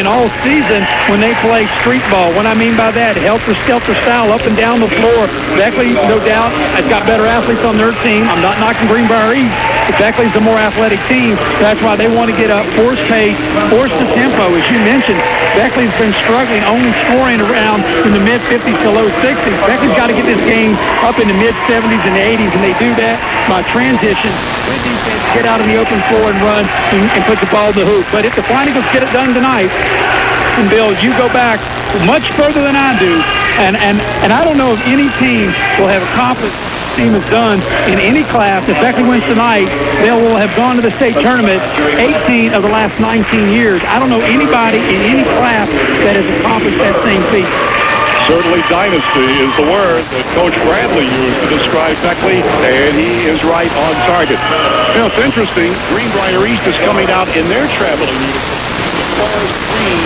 All season when they play street ball. What I mean by that, helter-skelter style up and down the floor. Beckley, no doubt, has got better athletes on their team. I'm not knocking Greenbrier East, but Beckley's a more athletic team. That's why they want to get up, force pace, force the tempo. As you mentioned, Beckley's been struggling, only scoring around in the mid-50s to low 60s. Beckley's got to get this game up in the mid-70s and 80s, and they do that by transition. Good defense, get out on the open floor and run and put the ball in the hoop. But if the Flying Eagles get it done tonight, and Bill, you go back much further than I do, and I don't know if any team will have accomplished what the team has done in any class. If Beckley wins tonight, they will have gone to the state tournament 18 of the last 19 years. I don't know anybody in any class that has accomplished that same feat. Certainly dynasty is the word that Coach Bradley used to describe Beckley, and he is right on target. You know, it's interesting, Greenbrier East is coming out in their traveling uniforms, green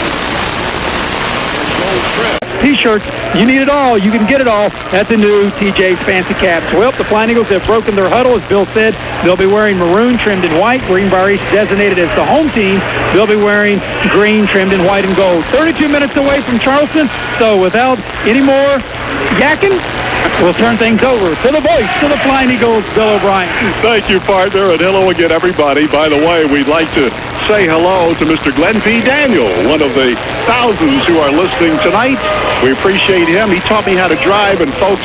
and gold trim. T-shirts, you need it all. You can get it all at the new TJ's Fancy Caps. Well, the Flying Eagles have broken their huddle, as Bill said. They'll be wearing maroon trimmed in white. Greenbrier East designated as the home team. They'll be wearing green trimmed in white and gold. 32 minutes away from Charleston, so without any more yakking, we'll turn things over to the voice of the Flying Eagles, Bill O'Brien. Thank you, partner, and hello again, everybody. By the way, we'd like to say hello to Mr. Glenn P. Daniel, one of the thousands who are listening tonight. We appreciate him. He taught me how to drive, and folks,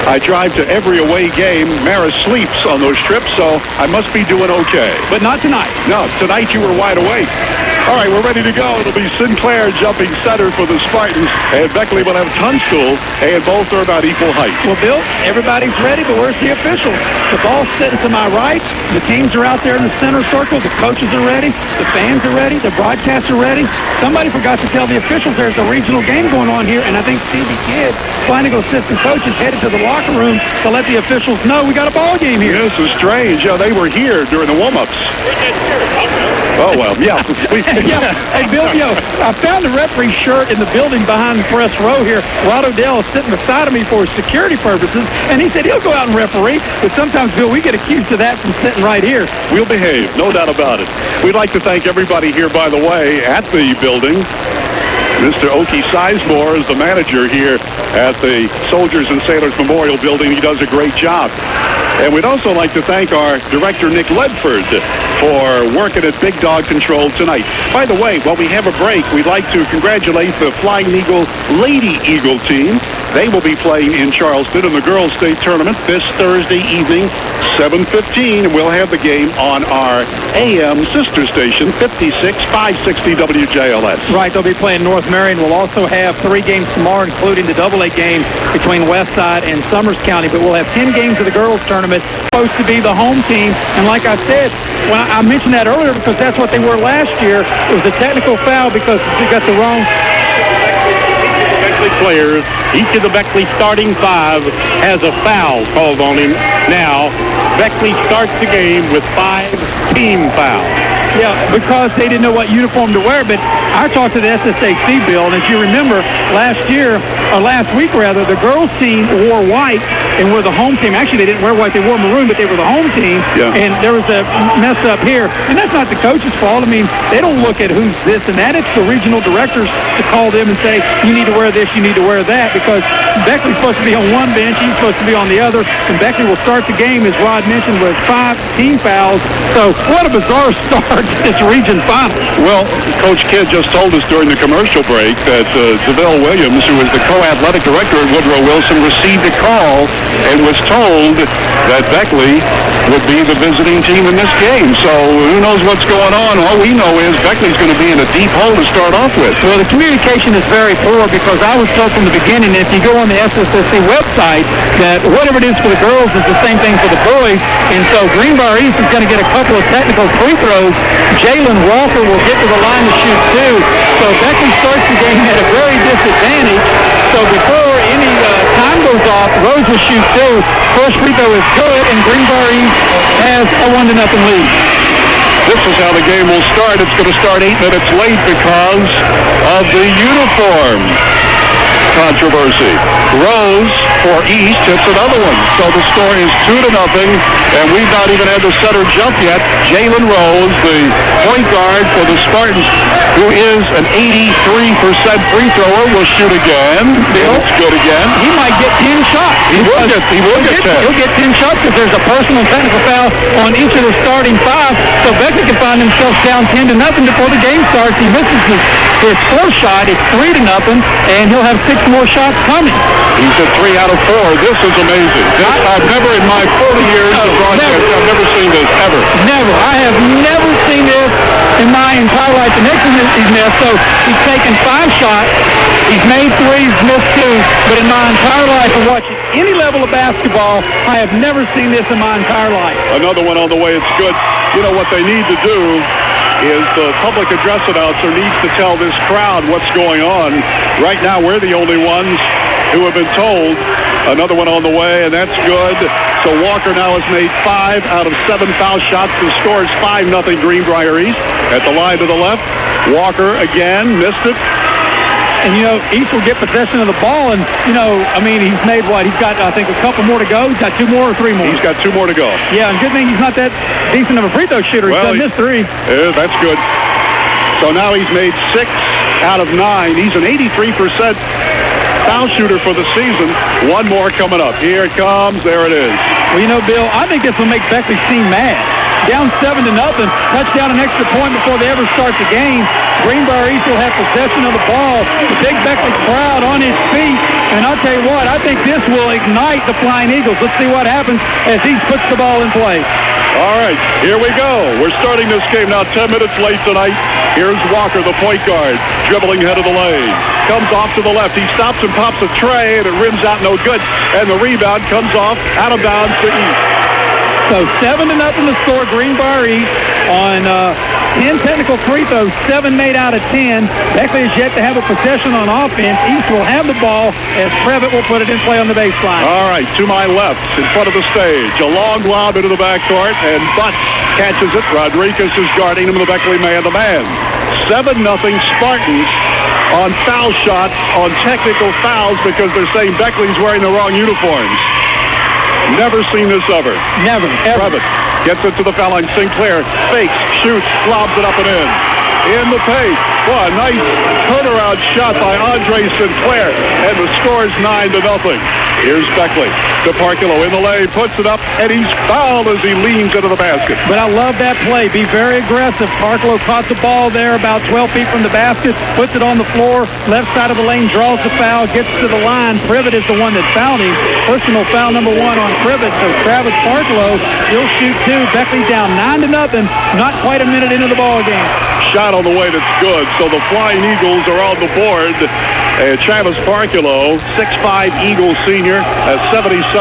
I drive to every away game. Mara sleeps on those trips, so I must be doing okay. But not tonight. No, tonight you were wide awake. All right, we're ready to go. It'll be Sinclair jumping center for the Spartans, and Beckley will have Tunstall, and both are about equal height. Well, Bill, everybody's ready, but where's the officials? The ball's sitting to my right. The teams are out there in the center circle. The coaches are ready. The fans are ready. The broadcasts are ready. Somebody forgot to tell the officials there's a regional game going on here, and I think Stevie Kidd, Flying Eagle assistant coach, is headed to the locker room to let the officials know we got a ball game here. This is strange. Yeah, they were here during the warm-ups. Oh, well, yeah. Yeah. Hey, Bill, I found the referee's shirt in the building behind the press row here. Rod O'Dell is sitting beside of me for security purposes, and he said he'll go out and referee. But sometimes, Bill, we get accused of that from sitting right here. We'll behave, no doubt about it. We'd like to thank everybody here, by the way, at the building. Mr. Oki Sizemore is the manager here at the Soldiers and Sailors Memorial Building. He does a great job. And we'd also like to thank our director, Nick Ledford, for working at Big Dog Control tonight. By the way, while we have a break, we'd like to congratulate the Flying Eagle Lady Eagle team. They will be playing in Charleston in the Girls State Tournament this Thursday evening, 7:15, and we'll have the game on our AM sister station, 56-560 WJLS. Right, they'll be playing North Marion. We'll also have 3 games tomorrow, including the AA game between Westside and Summers County. But we'll have 10 games of the girls tournament, supposed to be the home team. And like I said, when I mentioned that earlier because that's what they were last year. It was a technical foul because they got the wrong players. Each of the Beckley starting 5 has a foul called on him. Now, Beckley starts the game with 5 team fouls. Yeah, because they didn't know what uniform to wear. But I talked to the SSAC, Bill, and as you remember, last week, the girls team wore white and were the home team. Actually, they didn't wear white. They wore maroon, but they were the home team. Yeah. And there was a mess up here. And that's not the coach's fault. I mean, they don't look at who's this and that. It's the regional directors to call them and say, you need to wear this, you need to wear that, because Beckley's supposed to be on one bench, he's supposed to be on the other, and Beckley will start the game, as Rod mentioned, with 5 team fouls. So what a bizarre start it's region final. Well, Coach Kidd just told us during the commercial break that DeVille Williams, who is the co-athletic director at Woodrow Wilson, received a call and was told that Beckley would be the visiting team in this game. So who knows what's going on? All we know is Beckley's going to be in a deep hole to start off with. Well, the communication is very poor because I was told from the beginning, if you go on the SSSC website, that whatever it is for the girls is the same thing for the boys. And so Greenbrier East is going to get a couple of technical free throws. Jalen Walker will get to the line to shoot two. So Beckley starts the game at a very disadvantage. So before any time goes off, Rose will shoot two. First free throw is good, and Greenbrier East has a 1-0 lead. This is how the game will start. It's going to start 8 minutes late because of the uniform controversy. Rose for East hits another one. So the score is 2-0, and we've not even had the setter jump yet. Jalen Rose, the point guard for the Spartans, who is an 83% free thrower, will shoot again. It's good again. He might get 10 shots. He will get 10. He'll get 10 shots because there's a personal and technical foul on each of the starting five. So Beckley can find themselves down 10-0 before the game starts. He misses his fourth shot. It's 3-0, and he'll have 6 more shots coming. He's at 3 out of 4. This is amazing. I've never in my 40 years of broadcast, I've never seen this, ever. Never. I have never seen this in my entire life. The next one he's missed, so he's taken 5 shots. He's made 3, he's missed 2. But in my entire life of watching any level of basketball, I have never seen this in my entire life. Another one on the way. It's good. You know what they need to do is the public address announcer needs to tell this crowd what's going on. Right now, we're the only ones who have been told. Another one on the way, and that's good. So Walker now has made 5 out of 7 foul shots. The score is 5-0 Greenbrier East. At the line to the left, Walker again missed it. And, East will get possession of the ball. And, he's made what? He's got, I think, a couple more to go. He's got 2 more or 3 more. He's got 2 more to go. Yeah, and good thing he's not that decent of a free throw shooter. He's done missed 3. Yeah, that's good. So now he's made 6 out of 9. He's an 83% foul shooter for the season. 1 more coming up. Here it comes. There it is. Well, Bill, I think this will make Beckley's team mad. Down 7-0, touchdown an extra point before they ever start the game. Greenbrier East will have possession of the ball. The big Beckley crowd on his feet. And I'll tell you what, I think this will ignite the Flying Eagles. Let's see what happens as he puts the ball in play. All right, here we go. We're starting this game now 10 minutes late tonight. Here's Walker, the point guard, dribbling head of the lane. Comes off to the left. He stops and pops a tray, and it rims out no good. And the rebound comes off out of bounds to East. So 7-0 the score, Greenbrier East on 10 technical free throws, 7 made out of 10. Beckley is yet to have a possession on offense. East will have the ball as Previtt will put it in play on the baseline. All right, to my left, in front of the stage, a long lob into the backcourt, and Butts catches it. Rodriguez is guarding him, the Beckley man-to-man. 7-0 Spartans on foul shots, on technical fouls, because they're saying Beckley's wearing the wrong uniforms. Never seen this ever. Never, ever. Previtt gets it to the foul line. Sinclair fakes, shoots, lobs it up and in. In the paint. What a nice turnaround shot by Andre Sinclair. And the score is 9-0. Here's Beckley. DeParculo in the lane, puts it up, and he's fouled as he leans into the basket. But I love that play. Be very aggressive. Parklow caught the ball there about 12 feet from the basket, puts it on the floor, left side of the lane, draws the foul, gets to the line. Previtt is the one that fouled him. Personal foul number 1 on Previtt. So Travis Parklow, he'll shoot 2. Beckley down 9-0. Not quite a minute into the ball game. Shot on the way that's good. So the Flying Eagles are on the board. And Travis Parklow, 6'5" Eagles senior, a 77%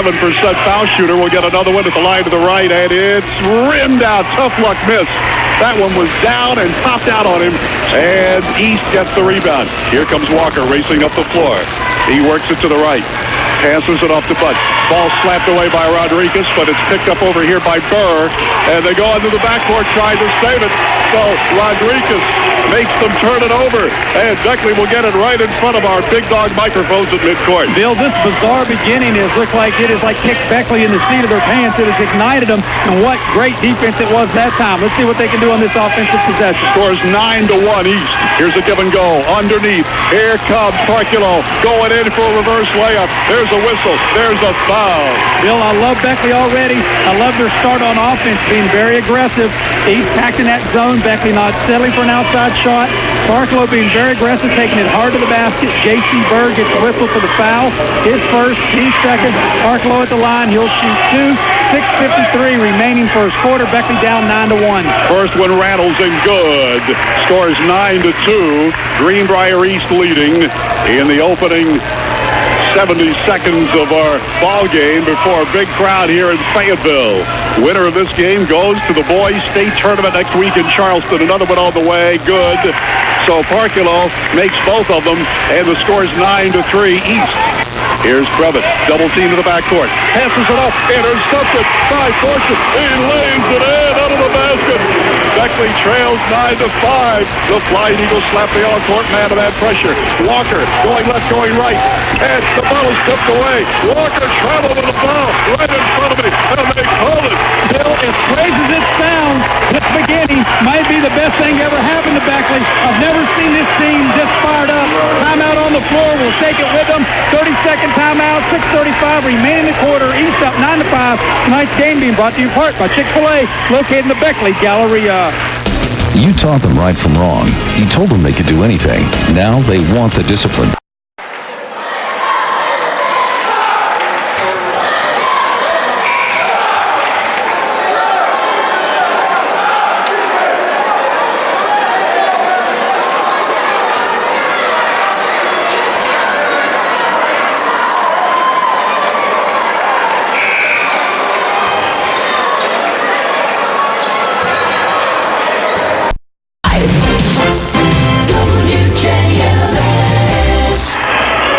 foul shooter, will get another one at the line to the right, and it's rimmed out. Tough luck miss. That one was down and popped out on him, and East gets the rebound. Here comes Walker racing up the floor. He works it to the right. Passes it off to Butts. Ball slapped away by Rodriguez, but it's picked up over here by Burr. And they go into the backcourt trying to save it. So Rodriguez makes them turn it over. And Beckley will get it right in front of our big dog microphones at midcourt. Bill, this bizarre beginning has looked like it has kicked Beckley in the seat of their pants. It has ignited them. And what great defense it was that time. Let's see what they can do on this offensive possession. Scores 9-1 East. Here's a give and go. Underneath. Here comes Parkulo going in for a reverse layup. There's a whistle. There's a foul. Bill, I love Beckley already. I love their start on offense, being very aggressive. East packed in that zone, Beckley not settling for an outside shot. Barklow being very aggressive, taking it hard to the basket. J.C. Berg gets whistled for the foul. His first, his second. Barklow at the line. He'll shoot two. 6:53 remaining first quarter. Beckley down 9-1. First one rattles and good. Scores 9-2. Greenbrier East leading in the opening 70 seconds of our ball game before a big crowd here in Fayetteville. Winner of this game goes to the boys state tournament next week in Charleston. Another one all the way. Good. So Parkulo makes both of them, and the score is 9-3 East. Here's Brevet, double team to the backcourt. Passes it up, intercepted by Fortune. He lays it in out of the basket. Beckley trails 9-5. The Flying Eagles slap the all-court man to that pressure. Walker going left, going right. And the ball is tipped away. Walker traveled with the ball right in front of me, and they call it. Bill, as crazy as it sounds, this beginning might be the best thing ever happened to Beckley. I've never seen this team this fired up. Timeout on the floor. We'll take it with them. 30-second timeout. 6:35 remaining in the quarter. East up 9-5. Tonight's game being brought to you in part by Chick-fil-A, located in the Beckley Galleria. You taught them right from wrong. You told them they could do anything. Now they want the discipline.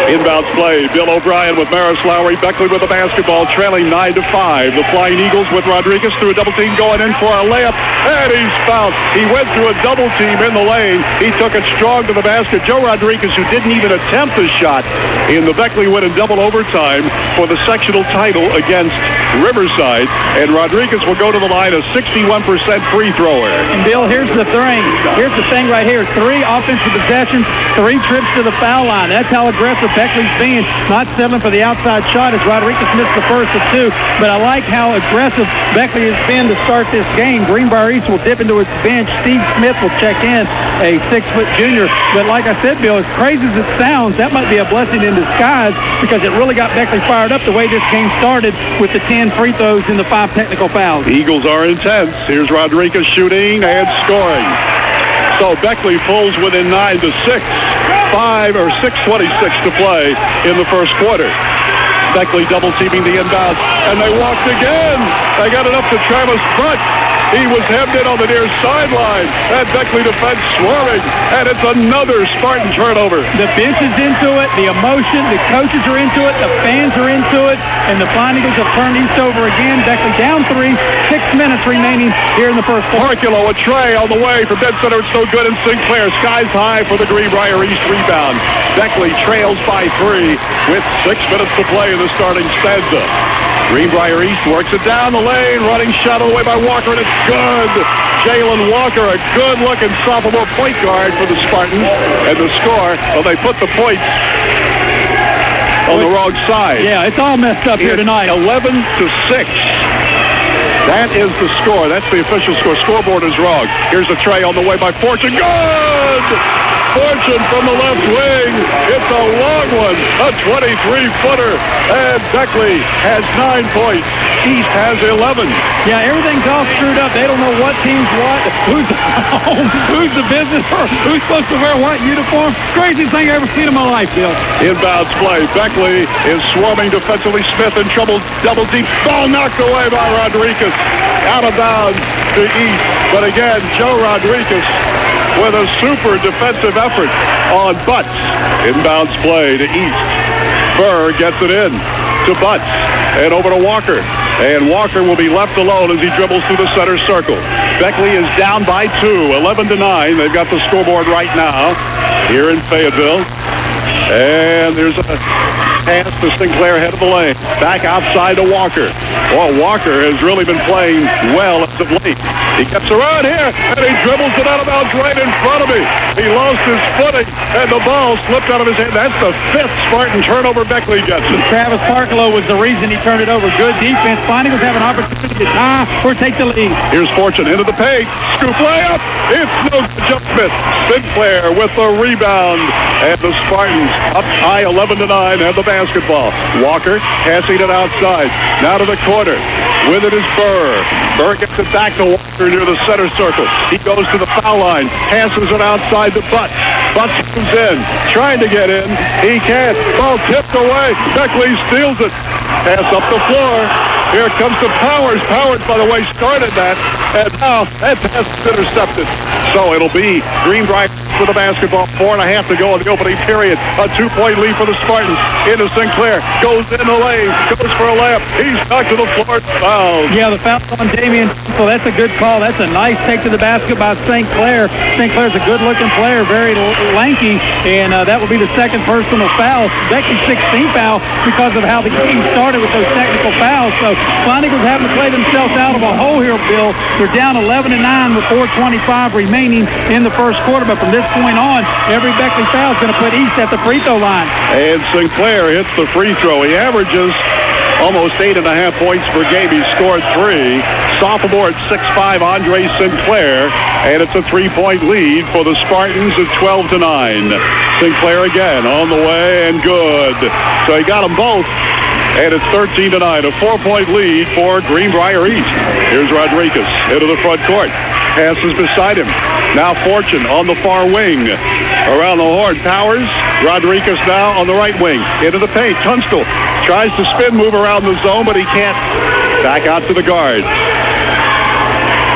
Inbounds play. Bill O'Brien with Maris Lowry. Beckley with the basketball, trailing 9-5. The Flying Eagles with Rodriguez through a double team going in for a layup. And he's fouled. He went through a double team in the lane. He took it strong to the basket. Joe Rodriguez, who didn't even attempt a shot in the Beckley win in double overtime for the sectional title against Riverside. And Rodriguez will go to the line, a 61% free thrower. And Bill, here's the thing. Here's the thing right here. 3 offensive possessions, 3 trips to the foul line. That's how aggressive Beckley's being. Not settling for the outside shot as Rodriguez missed the first of 2. But I like how aggressive Beckley has been to start this game. Greenbrier East will dip into its bench. Steve Smith will check in, a 6-foot junior. But like I said, Bill, as crazy as it sounds, that might be a blessing in disguise because it really got Beckley fired up the way this game started with the 10 free throws and the 5 technical fouls. The Eagles are intense. Here's Rodriguez shooting and scoring. So Beckley pulls within 9-6. 6:26 to play in the first quarter. Beckley double teaming the inbounds, and they walked again. They got it up to Travis Butt. He was hemmed in on the near sideline. That Beckley defense swarming, and it's another Spartan turnover. The bench is into it, the emotion, the coaches are into it, the fans are into it, and the Flying Eagles have turned East over again. Beckley down 3, 6 minutes remaining here in the first quarter. Parkulo, a tray on the way from dead center. It's so good, and Sinclair skies high for the Greenbrier East rebound. Beckley trails by 3 with 6 minutes to play in the starting stanza. Greenbrier East works it down the lane, running shot away by Walker, and it's good. Jalen Walker, a good-looking sophomore point guard for the Spartans. And the score, well, they put the points on the wrong side. Yeah, it's all messed up here tonight. 11-6. That is the score. That's the official score. Scoreboard is wrong. Here's a tray on the way by Fortune. Good! Fortune from the left wing. It's a long one, a 23-footer. And Beckley has 9 points. East has 11. Yeah, everything's all screwed up. They don't know what team's what, who's home, who's the business, or who's supposed to wear what uniform. Craziest thing I've ever seen in my life, Bill. Inbounds play. Beckley is swarming defensively. Smith in trouble. Double deep. Ball knocked away by Rodriguez. Out of bounds to East. But again, Joe Rodriguez with a super defensive effort on Butts. Inbounds play to East. Burr gets it in to Butts and over to Walker. And Walker will be left alone as he dribbles through the center circle. Beckley is down by 2, 11-9. They've got the scoreboard right now here in Fayetteville. And there's a pass to Sinclair, head of the lane. Back outside to Walker. Well, Walker has really been playing well as of late. He gets around here, and he dribbles it out of bounds right in front of me. He lost his footing, and the ball slipped out of his hand. That's the 5th Spartan turnover Beckley gets it. Travis Parklow was the reason he turned it over. Good defense. Finding was having an opportunity to tie or take the lead. Here's Fortune into the paint. Scoop layup. It's no good. Jump miss. Sinclair with the rebound. And the Spartans up high 11-9 have the basketball. Walker passing it outside. Now to the corner. With it is Burr. Burr gets it back to Walker near the center circle. He goes to the foul line. Passes it outside to Butts. Butts comes in. Trying to get in. He can't. Ball tipped away. Beckley steals it. Pass up the floor. Here comes to Powers. Powers, by the way, started that. And now that pass is intercepted. So it'll be Greenbrier for the basketball. 4.5 to go in the opening period. A 2-point lead for the Spartans. Into Sinclair. Goes in the lane. Goes for a layup. He's knocked to the floor. Foul. Yeah, the foul on Damian. So that's a good call. That's a nice take to the basket by St. Clair. St. Clair's a good-looking player, very lanky, and that will be the second personal foul. Beckley's 16th foul because of how the game started with those technical fouls. So Flying Eagles having to play themselves out of a hole here, Bill. They're down 11-9 with 4:25 remaining in the first quarter, but from this point on, every Beckley foul is going to put East at the free throw line. And Sinclair hits the free throw. He averages almost 8.5 points per game. He scored 3. Sophomore at 6'5", Andre Sinclair, and it's a 3-point lead for the Spartans at 12-9. Sinclair again on the way and good. So he got them both, and it's 13-9, a 4-point lead for Greenbrier East. Here's Rodriguez into the front court. Passes beside him. Now Fortune on the far wing. Around the horn, Powers. Rodriguez now on the right wing. Into the paint. Tunstall tries to spin move around the zone, but he can't. Back out to the guard.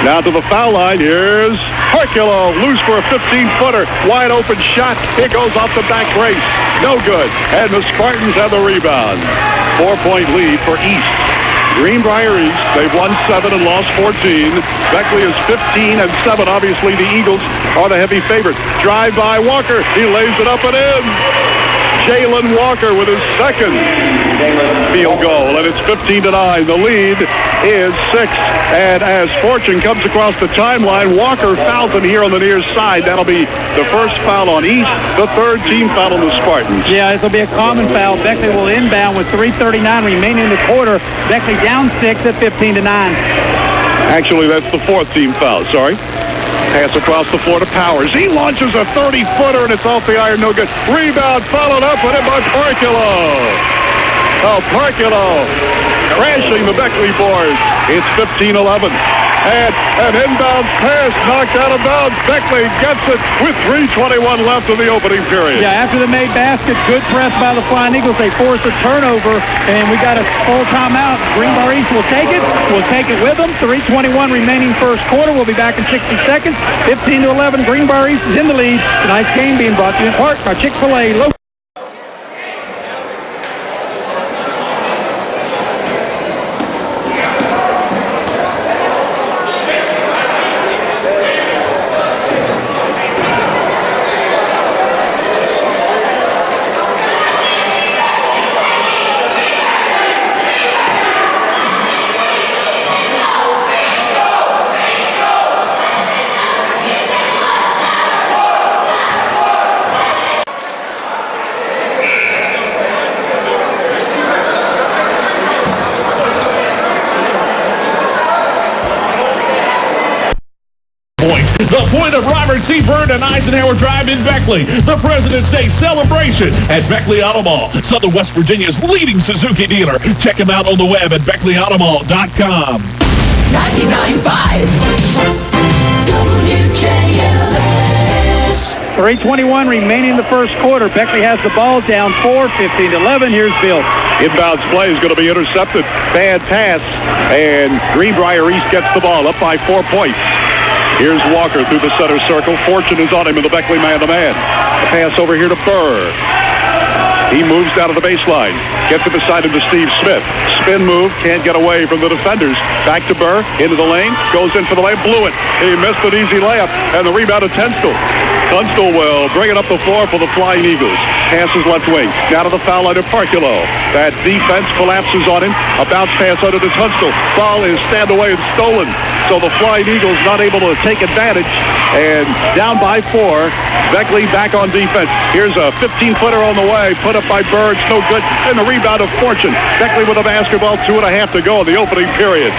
Now to the foul line. Here's Herculo. Loose for a 15-footer. Wide open shot. It goes off the back brace. No good. And the Spartans have the rebound. 4-point lead for East. Greenbrier East, they've won 7 and lost 14. Beckley is 15-7. Obviously, the Eagles are the heavy favorite. Drive by Walker. He lays it up and in. Jalen Walker with his second field goal, and it's 15-9. The lead is 6. And as Fortune comes across the timeline, Walker fouls him here on the near side. That'll be the first foul on East, the third team foul on the Spartans. Yeah, this will be a common foul. Beckley will inbound with 3:39 remaining in the quarter. Beckley down 6 at 15-9. Actually, that's the fourth team foul. Sorry. Pass across the floor to Powers. He launches a 30-footer, and it's off the iron. No good. Rebound followed up with it by Parkulo. Oh, Parkulo crashing the Beckley boards. It's 15-11. And an inbound pass knocked out of bounds. Beckley gets it with 3:21 left in the opening period. Yeah, after the made basket, good press by the Flying Eagles. They force a turnover, and we got a full timeout. Greenbrier East will take it. We'll take it with them. 3:21 remaining first quarter. We'll be back in 60 seconds. 15-11. Greenbrier East is in the lead. Tonight's game being brought to you in part by Chick-fil-A. The point of Robert C. Byrd and Eisenhower Drive in Beckley. The President's Day celebration at Beckley Auto Mall, Southern West Virginia's leading Suzuki dealer. Check them out on the web at BeckleyAutomall.com. 99.5 WJLS. 3:21 remaining in the first quarter. Beckley has the ball down 4, 15-11. Here's Bill. Inbounds play is going to be intercepted. Bad pass. And Greenbrier East gets the ball up by 4 points. Here's Walker through the center circle. Fortune is on him in the Beckley man-to-man. A pass over here to Burr. He moves down to the baseline. Gets it beside him to Steve Smith. Spin move. Can't get away from the defenders. Back to Burr. Into the lane. Goes in for the lane. Blew it. He missed an easy layup. And the rebound to Tunstall. Tunstall will bring it up the floor for the Flying Eagles. Passes left wing. Down to the foul line of Parculo. That defense collapses on him. A bounce pass under to Tunstall. Ball is stand away and stolen. So the Flying Eagles not able to take advantage. And down by 4. Beckley back on defense. Here's a 15-footer on the way. Put up by Bird. No good. And the rebound of Fortune. Beckley with a basketball. 2.5 to go in the opening period.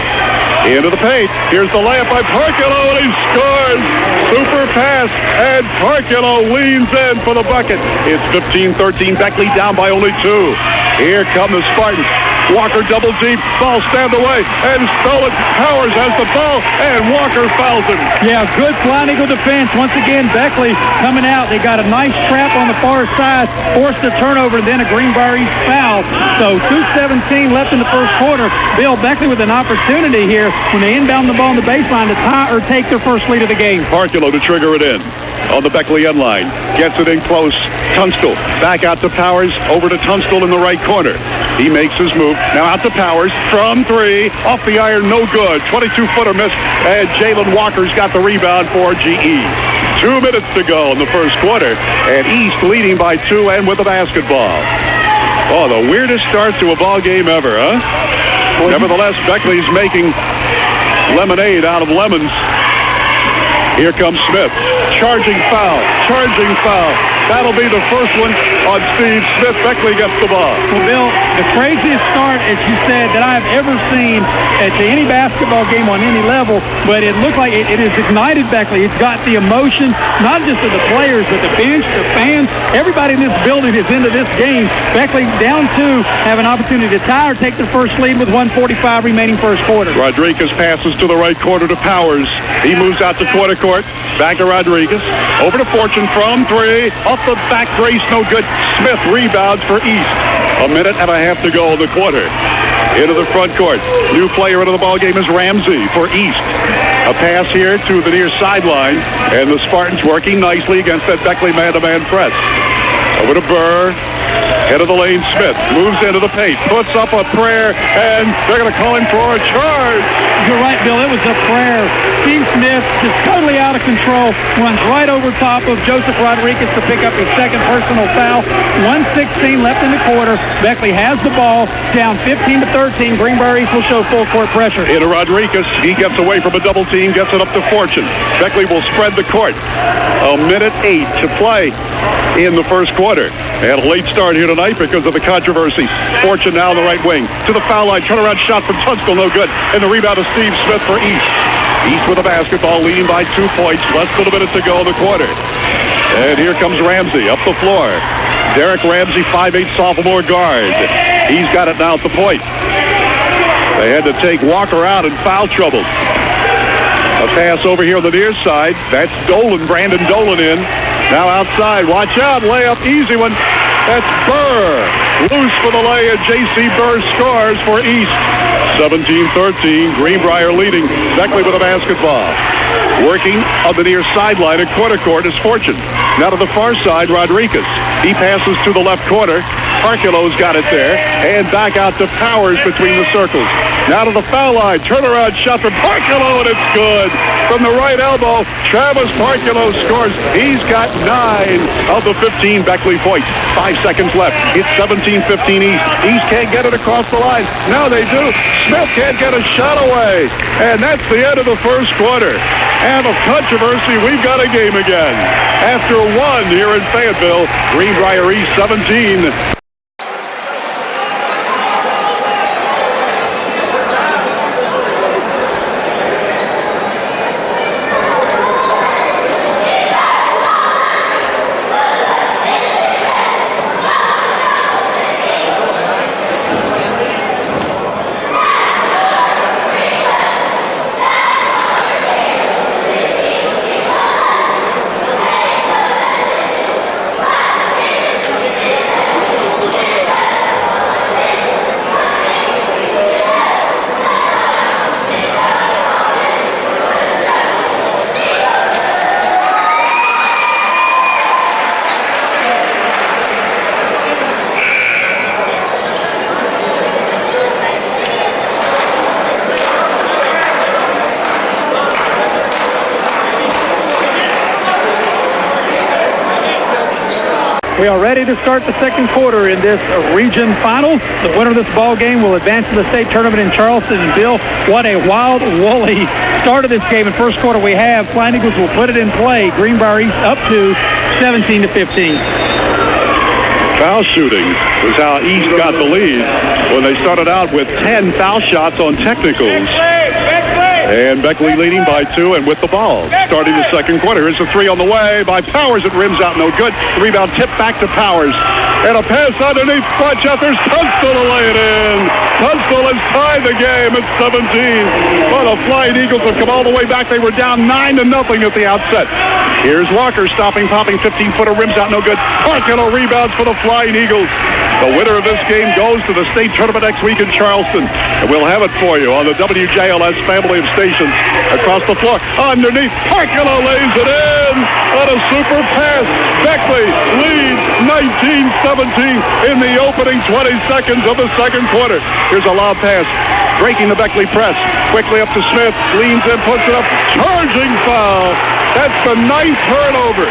Into the paint. Here's the layup by Parculo, and he scores. Super pass, and Parculo leans in for the bucket. It's 15-13. Beckley down by only 2. Here come the Spartans. Walker double deep. Ball stand away, and stolen. Powers has the ball, and Walker fouls him. Yeah, good Flying Eagle defense. Once again, Beckley coming out. They got a nice trap on the far side, forced a turnover, and then a Greenbrier East foul. So 2:17 left in the first quarter. Bill Beckley with an opportunity here when they inbound the ball on the baseline to tie or take their first lead of the game. Parculo to trigger it in. On the Beckley end line. Gets it in close. Tunstall. Back out to Powers. Over to Tunstall in the right corner. He makes his move. Now out to Powers. From 3. Off the iron. No good. 22-footer miss. And Jalen Walker's got the rebound for GE. 2 minutes to go in the first quarter. And East leading by 2 and with the basketball. Oh, the weirdest start to a ball game ever, huh? Nevertheless, Beckley's making lemonade out of lemons. Here comes Smith. Charging foul. Charging foul. That'll be the first one on Steve Smith. Beckley gets the ball. Well, Bill, the craziest start, as you said, that I've ever seen at any basketball game on any level, but it looked like it has ignited Beckley. It's got the emotion, not just of the players, but the bench, the fans. Everybody in this building is into this game. Beckley down 2, have an opportunity to tie or take the first lead with 1:45 remaining first quarter. Rodriguez passes to the right corner to Powers. He moves out to quarter court. Back to Rodriguez. Over to Fortune from 3. Off the back brace, no good. Smith rebounds for East. 1.5 minutes to go in the quarter. Into the front court. New player into the ballgame is Ramsey for East. A pass here to the near sideline. And the Spartans working nicely against that Beckley man-to-man press. Over to Burr. Head of the lane, Smith moves into the paint, puts up a prayer, and they're going to call him for a charge. You're right, Bill. It was a prayer. Steve Smith just totally out of control, runs right over top of Joseph Rodriguez to pick up his second personal foul. 1:16 left in the quarter. Beckley has the ball, down 15-13. Greenbrier East will show full court pressure. Into Rodriguez. He gets away from a double team, gets it up to Fortune. Beckley will spread the court. 1:08 to play in the first quarter. And a late start here tonight because of the controversy. Fortune now on the right wing. To the foul line. Turnaround shot from Tunstall. No good. And the rebound of Steve Smith for East. East with the basketball, leading by 2 points. Less than a minute to go in the quarter. And here comes Ramsey up the floor. Derek Ramsey, 5'8" sophomore guard. He's got it now at the point. They had to take Walker out in foul trouble. A pass over here on the near side. That's Dolan, Brandon Dolan in. Now outside. Watch out. Layup. Easy one. That's Burr. Loose for the lay, and J.C. Burr scores for East. 17-13. Greenbrier leading. Beckley with a basketball. Working on the near sideline at quarter court is Fortune. Now to the far side, Rodriguez. He passes to the left corner. Parculo's got it there. And back out to Powers between the circles. Now to the foul line. Turnaround shot from Parculo, and it's good. From the right elbow, Travis Parculo scores. He's got 9 of the 15 Beckley points. 5 seconds left. It's 17-15 East. East can't get it across the line. Now they do. Smith can't get a shot away. And that's the end of the first quarter. And of controversy, we've got a game again. After 1 here in Fayetteville, Greenbrier East 17. We are ready to start the second quarter in this region final. The winner of this ball game will advance to the state tournament in Charleston. And Bill, what a wild, woolly start of this game in first quarter we have. Flying Eagles will put it in play. Greenbrier East up to 17-15. Foul shooting was how East got the lead when they started out with 10 foul shots on technicals. And Beckley leading by 2 and with the ball. Starting the second quarter. Here's a 3 on the way by Powers. It rims out no good. The rebound tipped back to Powers. And a pass underneath. Watch out. There's Tunstall to lay it in. Tunstall has tied the game at 17. But the Flying Eagles have come all the way back. They were down 9-0 at the outset. Here's Walker stopping, popping 15-footer. Rims out no good. Parkino rebounds for the Flying Eagles. The winner of this game goes to the state tournament next week in Charleston. And we'll have it for you on the WJLS family of stations across the floor. Underneath, Parkino lays it in on a super pass. Beckley leads 19-17 in the opening 20 seconds of the second quarter. Here's a lob pass. Breaking the Beckley press. Quickly up to Smith. Leans in, puts it up. Charging foul. That's the 9th turnover.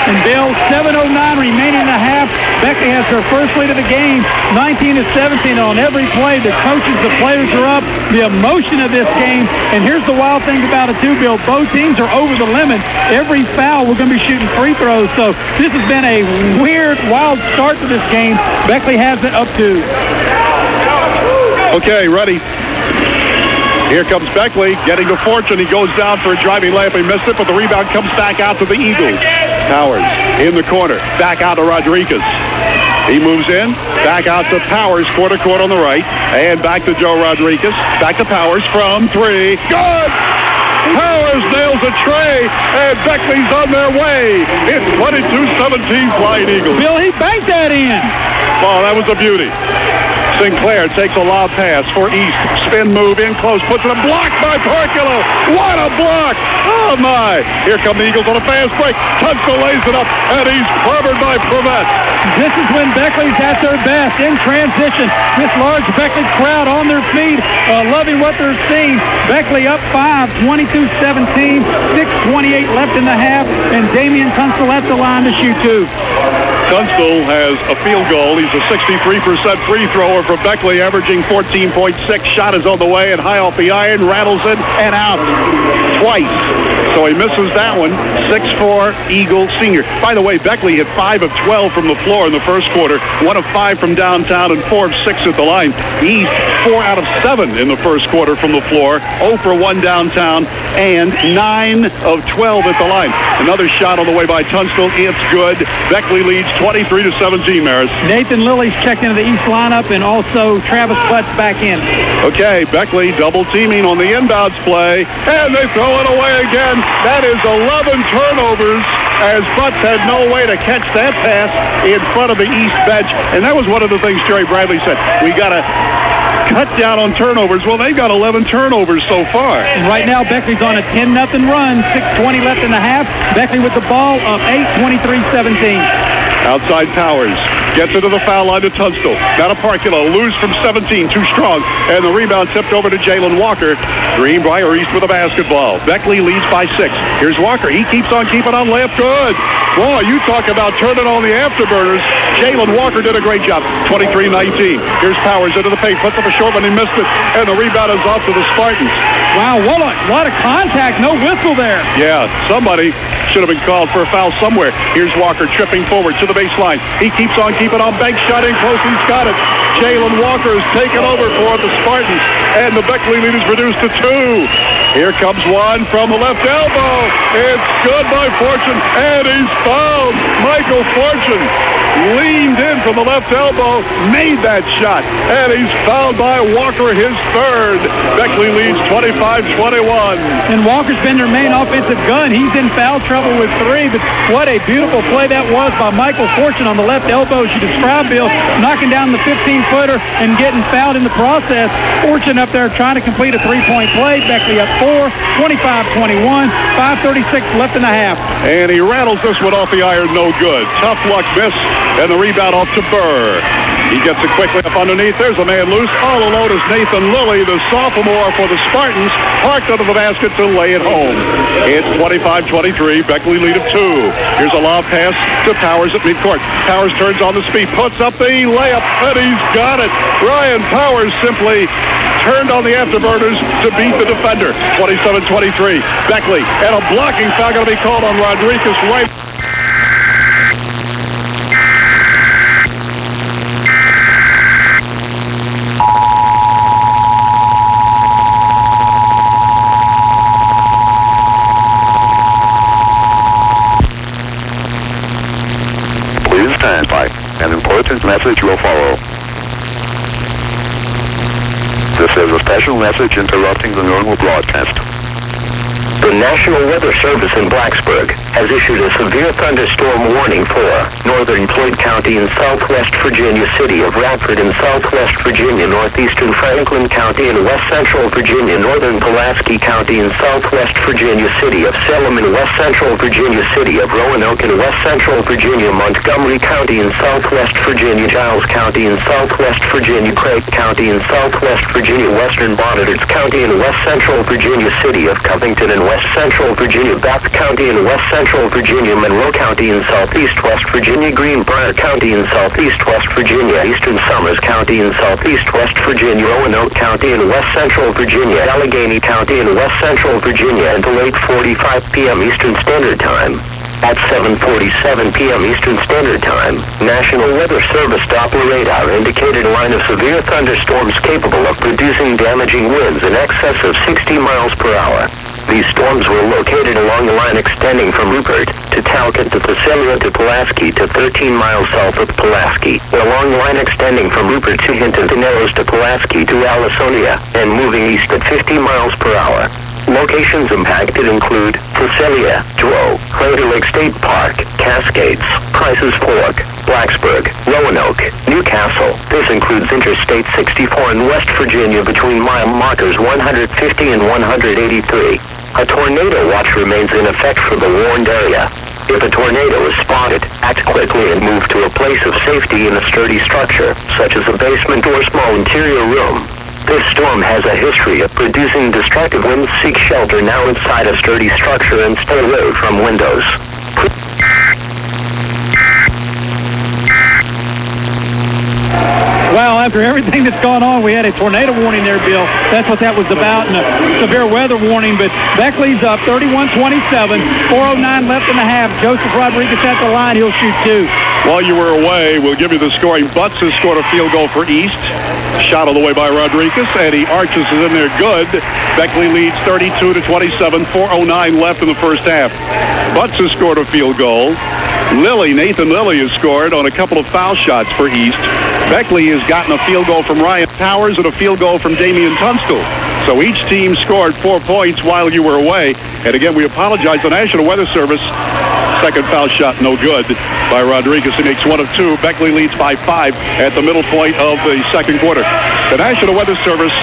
And Bill, 7:09 remaining in the half. Beckley has their first lead of the game, 19-17 on every play. The coaches, the players are up. The emotion of this game. And here's the wild thing about it too, Bill. Both teams are over the limit. Every foul, we're going to be shooting free throws. So this has been a weird, wild start to this game. Beckley has it up to. Okay, ready. Here comes Beckley, getting to Fortune. He goes down for a driving layup. He missed it, but the rebound comes back out to the Eagles. Powers in the corner. Back out to Rodriguez. He moves in. Back out to Powers, quarter-court on the right. And back to Joe Rodriguez. Back to Powers from 3. Good! Powers nails a tray, and Beckley's on their way. It's 22-17 Flying Eagles. Bill, he banked that in. Oh, that was a beauty. Sinclair takes a lob pass for East. Spin move in close. Puts it a block by Parkilo. What a block. Oh, my. Here come the Eagles on a fast break. Tunstall lays it up, and he's covered by Prevett. This is when Beckley's at their best in transition. This large Beckley crowd on their feet, loving what they're seeing. Beckley up 5, 22-17, 6:28 left in the half, and Damian Tunstall at the line to shoot 2. Tunstall has a field goal. He's a 63% free thrower for Beckley, averaging 14.6. Shot is on the way and high off the iron, rattles it and out twice. So he misses that one. 6'4" Eagle senior. By the way, Beckley hit 5 of 12 from the floor in the first quarter, 1 of 5 from downtown, and 4 of 6 at the line. East, 4 out of 7 in the first quarter from the floor, 0 for 1 downtown, and 9 of 12 at the line. Another shot on the way by Tunstall. It's good. Beckley leads 23-17, Maris. Nathan Lilly's checked into the East lineup, and also Travis Butts back in. Okay, Beckley double teaming on the inbounds play, and they throw it away again. That is 11 turnovers, as Butts had no way to catch that pass in front of the East bench. And that was one of the things Jerry Bradley said. We got to cut down on turnovers. Well, they've got 11 turnovers so far. And right now, Beckley's on a 10-0 run, 6:20 left in the half. Beckley with the ball up 8, 23-17. Outside Powers. Gets into the foul line to Tunstall. Now to Parkilo. Lose from 17. Too strong. And the rebound tipped over to Jalen Walker. Greenbrier East with a basketball. Beckley leads by 6. Here's Walker. He keeps on keeping on. Layup good. Boy, you talk about turning on the afterburners. Jalen Walker did a great job. 23-19. Here's Powers into the paint. Puts up a short one. He missed it. And the rebound is off to the Spartans. Wow, what a lot of contact. No whistle there. Yeah, somebody should have been called for a foul somewhere. Here's Walker tripping forward to the baseline. He keeps on keeping on. Bank shot in close. He's got it. Jalen Walker is taken over for the Spartans. And the Beckley lead is reduced to 2. Here comes one from the left elbow. It's good by Fortune. And he's fouled. Michael Fortune leaned in from the left elbow, made that shot. And he's fouled by Walker, his 3rd. Beckley leads 25-21. And Walker's been their main offensive gun. He's in foul trouble with 3, but what a beautiful play that was by Michael Fortune on the left elbow, as you described, Bill, knocking down the 15-footer and getting fouled in the process. Fortune up there trying to complete a 3-point play. Beckley up 4, 25-21, 5:36 left in the half. And he rattles this one off the iron, no good. Tough luck miss, and the rebound off to Burr. He gets it quickly up underneath. There's a man loose. All alone is Nathan Lilly, the sophomore for the Spartans, parked under the basket to lay it home. It's 25-23. Beckley lead of 2. Here's a lob pass to Powers at midcourt. Powers turns on the speed, puts up the layup, and he's got it. Ryan Powers simply turned on the afterburners to beat the defender. 27-23. Beckley, and a blocking foul going to be called on Rodriguez right. Please stand by. An important message will follow. This is a special message interrupting the normal broadcast. The National Weather Service in Blacksburg has issued a severe thunderstorm warning for northern Floyd County and southwest Virginia city of Radford and southwest Virginia, northeastern Franklin County and west central Virginia, northern Pulaski County and southwest Virginia city of Salem and west central Virginia city of Roanoke and west central Virginia, Montgomery County and southwest Virginia, Giles County and southwest Virginia, Craig County and southwest Virginia, western Bonneville County and west central Virginia city of Covington and west central Virginia, Bath County and west central Virginia, Monroe County and southeast West Virginia, Greenbrier County and southeast West Virginia, eastern Somers County and southeast West Virginia, Roanoke County and west central Virginia, Allegheny County and west central Virginia until 8:45 p.m. Eastern Standard Time. At 7:47 p.m. Eastern Standard Time, National Weather Service Doppler radar indicated a line of severe thunderstorms capable of producing damaging winds in excess of 60 miles per hour. These storms were located along the line extending from Rupert to Talcott to Visalia to Pulaski to 13 miles south of Pulaski, along the line extending from Rupert to Hinton to Narrows to Pulaski to Allisonia, and moving east at 50 miles per hour. Locations impacted include Visalia, Dro, Crater Lake State Park, Cascades, Price's Fork, Blacksburg, Roanoke, Newcastle. This includes Interstate 64 in West Virginia between mile markers 150 and 183. A tornado watch remains in effect for the warned area. If a tornado is spotted, act quickly and move to a place of safety in a sturdy structure, such as a basement or small interior room. This storm has a history of producing destructive winds. Seek shelter now inside a sturdy structure and stay away from windows. Well, after everything that's gone on, we had a tornado warning there, Bill. That's what that was about, and a severe weather warning. But Beckley's up 31-27, 4:09 left in the half. Joseph Rodriguez at the line. He'll shoot 2. While you were away, we'll give you the scoring. Butts has scored a field goal for East. Shot all the way by Rodriguez, and he arches is in there good. Beckley leads 32-27, 4:09 left in the first half. Butts has scored a field goal. Nathan Lilly has scored on a couple of foul shots for East. Beckley has gotten a field goal from Ryan Powers and a field goal from Damian Tunstall. So each team scored 4 points while you were away. And again, we apologize. The National Weather Service, second foul shot, no good by Rodriguez. He makes 1 of 2. Beckley leads by 5 at the middle point of the second quarter. The National Weather Service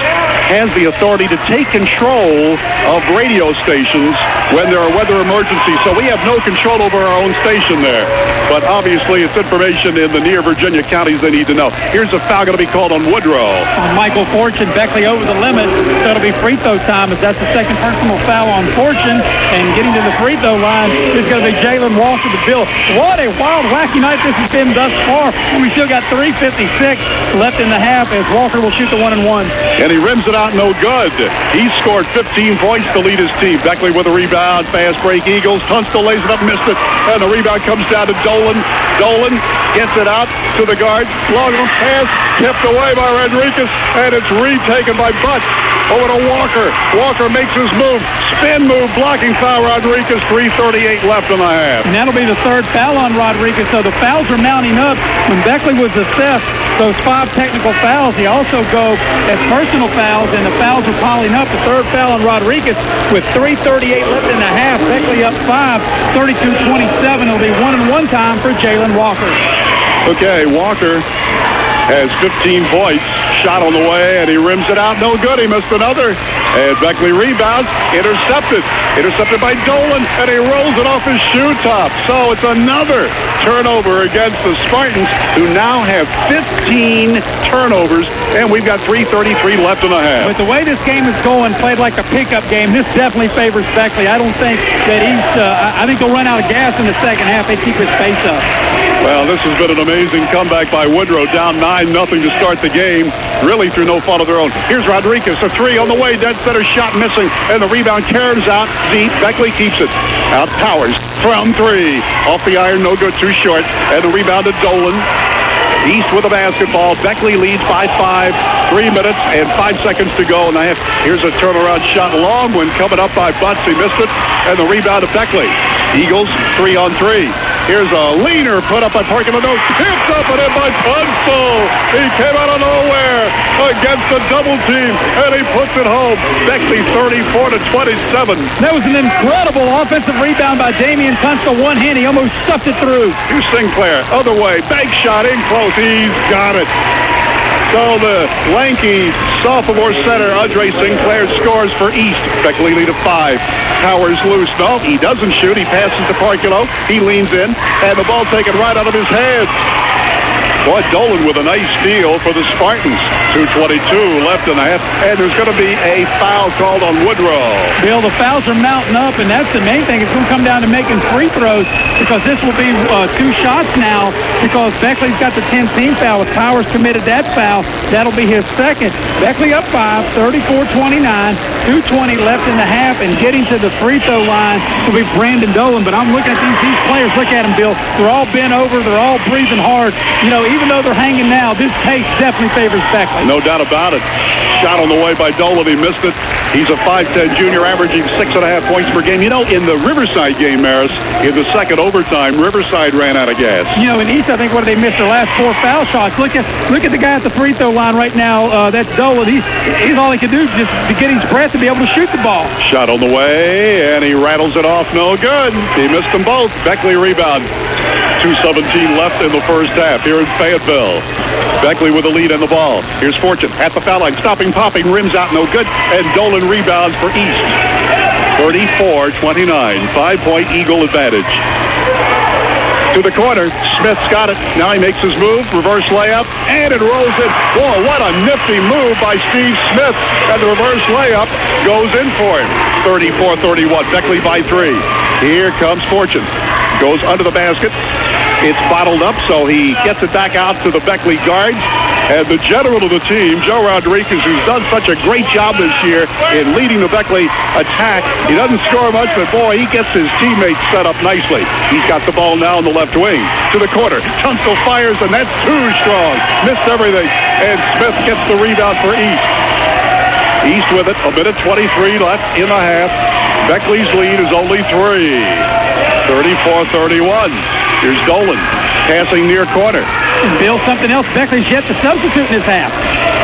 has the authority to take control of radio stations when there are weather emergencies. So we have no control over our own station there. But obviously, it's information in the near Virginia counties they need to know. Here's a foul going to be called on Woodrow. Michael Fortune, Beckley over the limit. So it'll be free throw time, as that's the second personal foul on Fortune. And getting to the free throw line is going to be Jalen Walker to Bill. What a wild, wacky night this has been thus far. We still got 3:56 left in the half as Walker will shoot the 1-and-1. And he rims it out no good. He scored 15 points to lead his team. Beckley with a rebound. Fast break Eagles. Tunstall lays it up, missed it. And the rebound comes down to Dolan. Dolan gets it out to the guard. Long pass tipped away by Rodriguez. And it's retaken by Butts. Over to Walker. Walker makes his move. Spin move. Blocking foul Rodriguez. 3:38 left in the half. And that'll be the third foul on Rodriguez. So the fouls are mounting up. When Beckley was assessed those 5 technical fouls, he also go as personal fouls, and the fouls are piling up. The third foul on Rodriguez with 3:38 left in the half. Beckley up 5, 32-27. It'll be 1-and-1 time for Jalen Walker. Okay, Walker has 15 points, shot on the way, and he rims it out. No good. He missed another. And Beckley rebounds. Intercepted. Intercepted by Dolan, and he rolls it off his shoe top. So it's another turnover against the Spartans, who now have 15 turnovers, and we've got 3:33 left in the half. With the way this game is going, played like a pickup game, this definitely favors Beckley. I don't think that I think they'll run out of gas in the second half. They keep his pace up. Well, this has been an amazing comeback by Woodrow, down 9-0 to start the game, really through no fault of their own. Here's Rodriguez, a three on the way, dead center shot missing, and the rebound carries out deep. Beckley keeps it. Out Powers from three. Off the iron, no good, too short, and the rebound to Dolan. East with the basketball. Beckley leads by 5. 3 minutes and 5 seconds to go in the half. Here's a turnaround shot. Long one coming up by Butts. He missed it. And the rebound to Beckley. Eagles 3-on-3. Here's a leaner put up by Parkin. No, tipped up and in by Tunstall. He came out of nowhere against the double team, and he puts it home. Beckley 34-27. That was an incredible offensive rebound by Damian Tunstall. One hand, he almost stuffed it through. Here's Sinclair, other way, bank shot in close. He's got it. So the lanky sophomore center, Andre Sinclair, scores for East. Beckley lead of 5. Powers loose. No, he doesn't shoot. He passes to Parkilo. He leans in, and the ball taken right out of his hands. Boy, Dolan with a nice steal for the Spartans. 2:22 left in the half, and there's going to be a foul called on Woodrow. Bill, the fouls are mounting up, and that's the main thing. It's going to come down to making free throws, because this will be 2 shots now, because Beckley's got the 10th team foul. If Powers committed that foul, that'll be his second. Beckley up 5, 34-29, 2:20 left in the half, and getting to the free throw line will be Brandon Dolan. But I'm looking at these players. Look at them, Bill. They're all bent over. They're all breathing hard. You know, even though they're hanging now, this pace definitely favors Beckley. No doubt about it. Shot on the way by Dolan. He missed it. He's a 5'10 junior, averaging 6.5 points per game. You know, in the Riverside game, Maris, in the second overtime, Riverside ran out of gas. You know, in East, I think, what did they miss? Their last 4 foul shots. Look at the guy at the free throw line right now. That's Dolan. He's all he can do just to get his breath to be able to shoot the ball. Shot on the way, and he rattles it off. No good. He missed them both. Beckley rebound. 2:17 left in the first half here in Fayetteville. Beckley with the lead on the ball. Here's Fortune at the foul line. Stopping, popping, rims out, no good. And Dolan rebounds for East. 34-29. 5-point Eagle advantage. To the corner. Smith's got it. Now he makes his move. Reverse layup. And it rolls in. Whoa, what a nifty move by Steve Smith. And the reverse layup goes in for him. 34-31. Beckley by 3. Here comes Fortune. Goes under the basket. It's bottled up, so he gets it back out to the Beckley guards. And the general of the team, Joe Rodriguez, who's done such a great job this year in leading the Beckley attack. He doesn't score much, but boy, he gets his teammates set up nicely. He's got the ball now in the left wing. To the corner. Tunstall fires, and that's too strong. Missed everything. And Smith gets the rebound for East. East with it. 1:23 left in the half. Beckley's lead is only 3. 34-31. Here's Dolan passing near corner. Bill, something else. Beckley's yet to substitute in his half.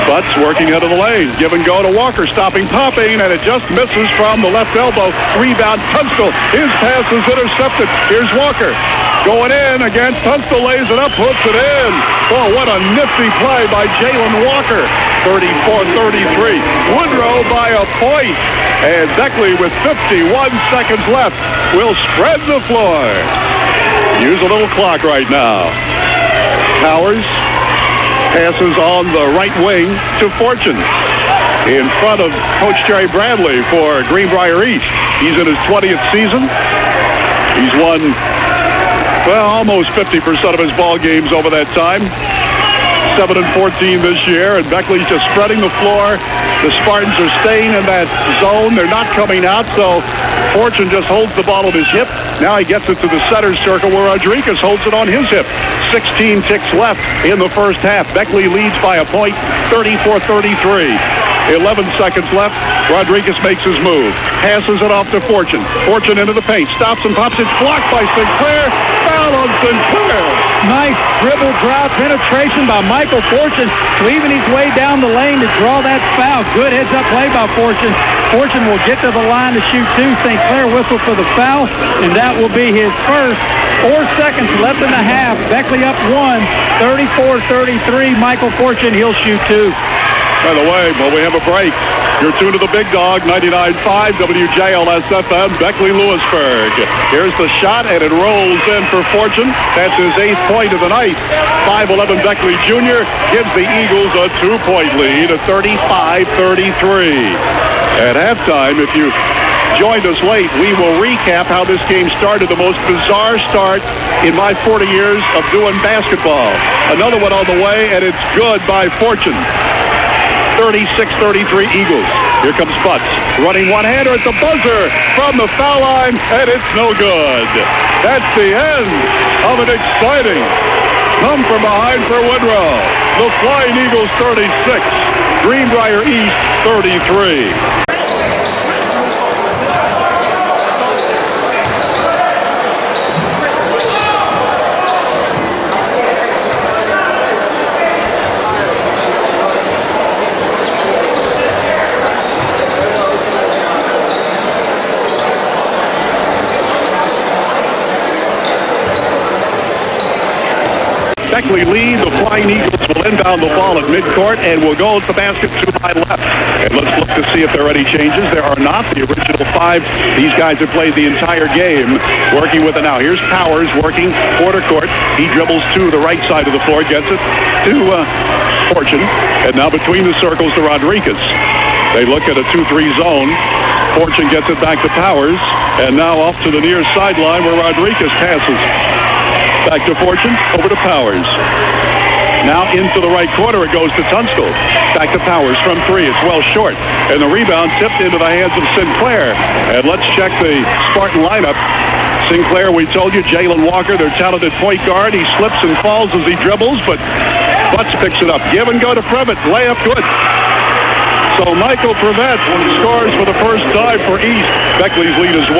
Butts working out of the lane. Give and go to Walker. Stopping, popping, and it just misses from the left elbow. Rebound, Tunstall. His pass is intercepted. Here's Walker. Going in against Tunstall. Lays it up, puts it in. Oh, what a nifty play by Jalen Walker. 34-33. Woodrow by a point. And Beckley with 51 seconds left will spread the floor. Use a little clock right now. Powers passes on the right wing to Fortune. In front of Coach Jerry Bradley for Greenbrier East. He's in his 20th season. He's won, well, almost 50% of his ball games over that time. 7-14 this year, and Beckley's just spreading the floor. The Spartans are staying in that zone. They're not coming out, so Fortune just holds the ball on his hip. Now he gets it to the center circle where Rodriguez holds it on his hip. 16 ticks left in the first half. Beckley leads by a point, 34-33. 11 seconds left. Rodriguez makes his move. Passes it off to Fortune. Fortune into the paint. Stops and pops. It's blocked by Sinclair. Foul on Sinclair. Nice dribble drive penetration by Michael Fortune, weaving his way down the lane to draw that foul. Good heads-up play by Fortune. Fortune will get to the line to shoot 2. Sinclair whistle for the foul, and that will be his first. 4 seconds left in the half. Beckley up 1, 34-33. Michael Fortune, he'll shoot 2. By the way, while we have a break, you're tuned to the Big Dog, 99.5 WJLS-FM, Beckley, Lewisburg. Here's the shot, and it rolls in for Fortune. That's his 8th point of the night. 5'11" Beckley Jr. gives the Eagles a 2-point lead at 35-33. At halftime, if you joined us late, we will recap how this game started. The most bizarre start in my 40 years of doing basketball. Another one on the way, and it's good by Fortune. 36-33 Eagles. Here comes Butts. Running one-hander at the buzzer from the foul line, and it's no good. That's the end of an exciting come from behind for Woodrow. The Flying Eagles 36, Greenbrier East 33. Beckley lead. The Flying Eagles will inbound the ball at midcourt and will go to the basket to my left. And let's look to see if there are any changes. There are not. The original 5, these guys have played the entire game working with it now. Here's Powers working quarter court. He dribbles to the right side of the floor, gets it to Fortune. And now between the circles to Rodriguez. They look at a 2-3 zone. Fortune gets it back to Powers. And now off to the near sideline where Rodriguez passes. Back to Fortune, over to Powers. Now into the right corner it goes to Tunstall. Back to Powers from 3. It's well short. And the rebound tipped into the hands of Sinclair. And let's check the Spartan lineup. Sinclair, we told you, Jalen Walker, their talented point guard. He slips and falls as he dribbles, but Butts picks it up. Give and go to Previtt. Layup good. So Michael Previtt scores for the first time for East. Beckley's lead is 1.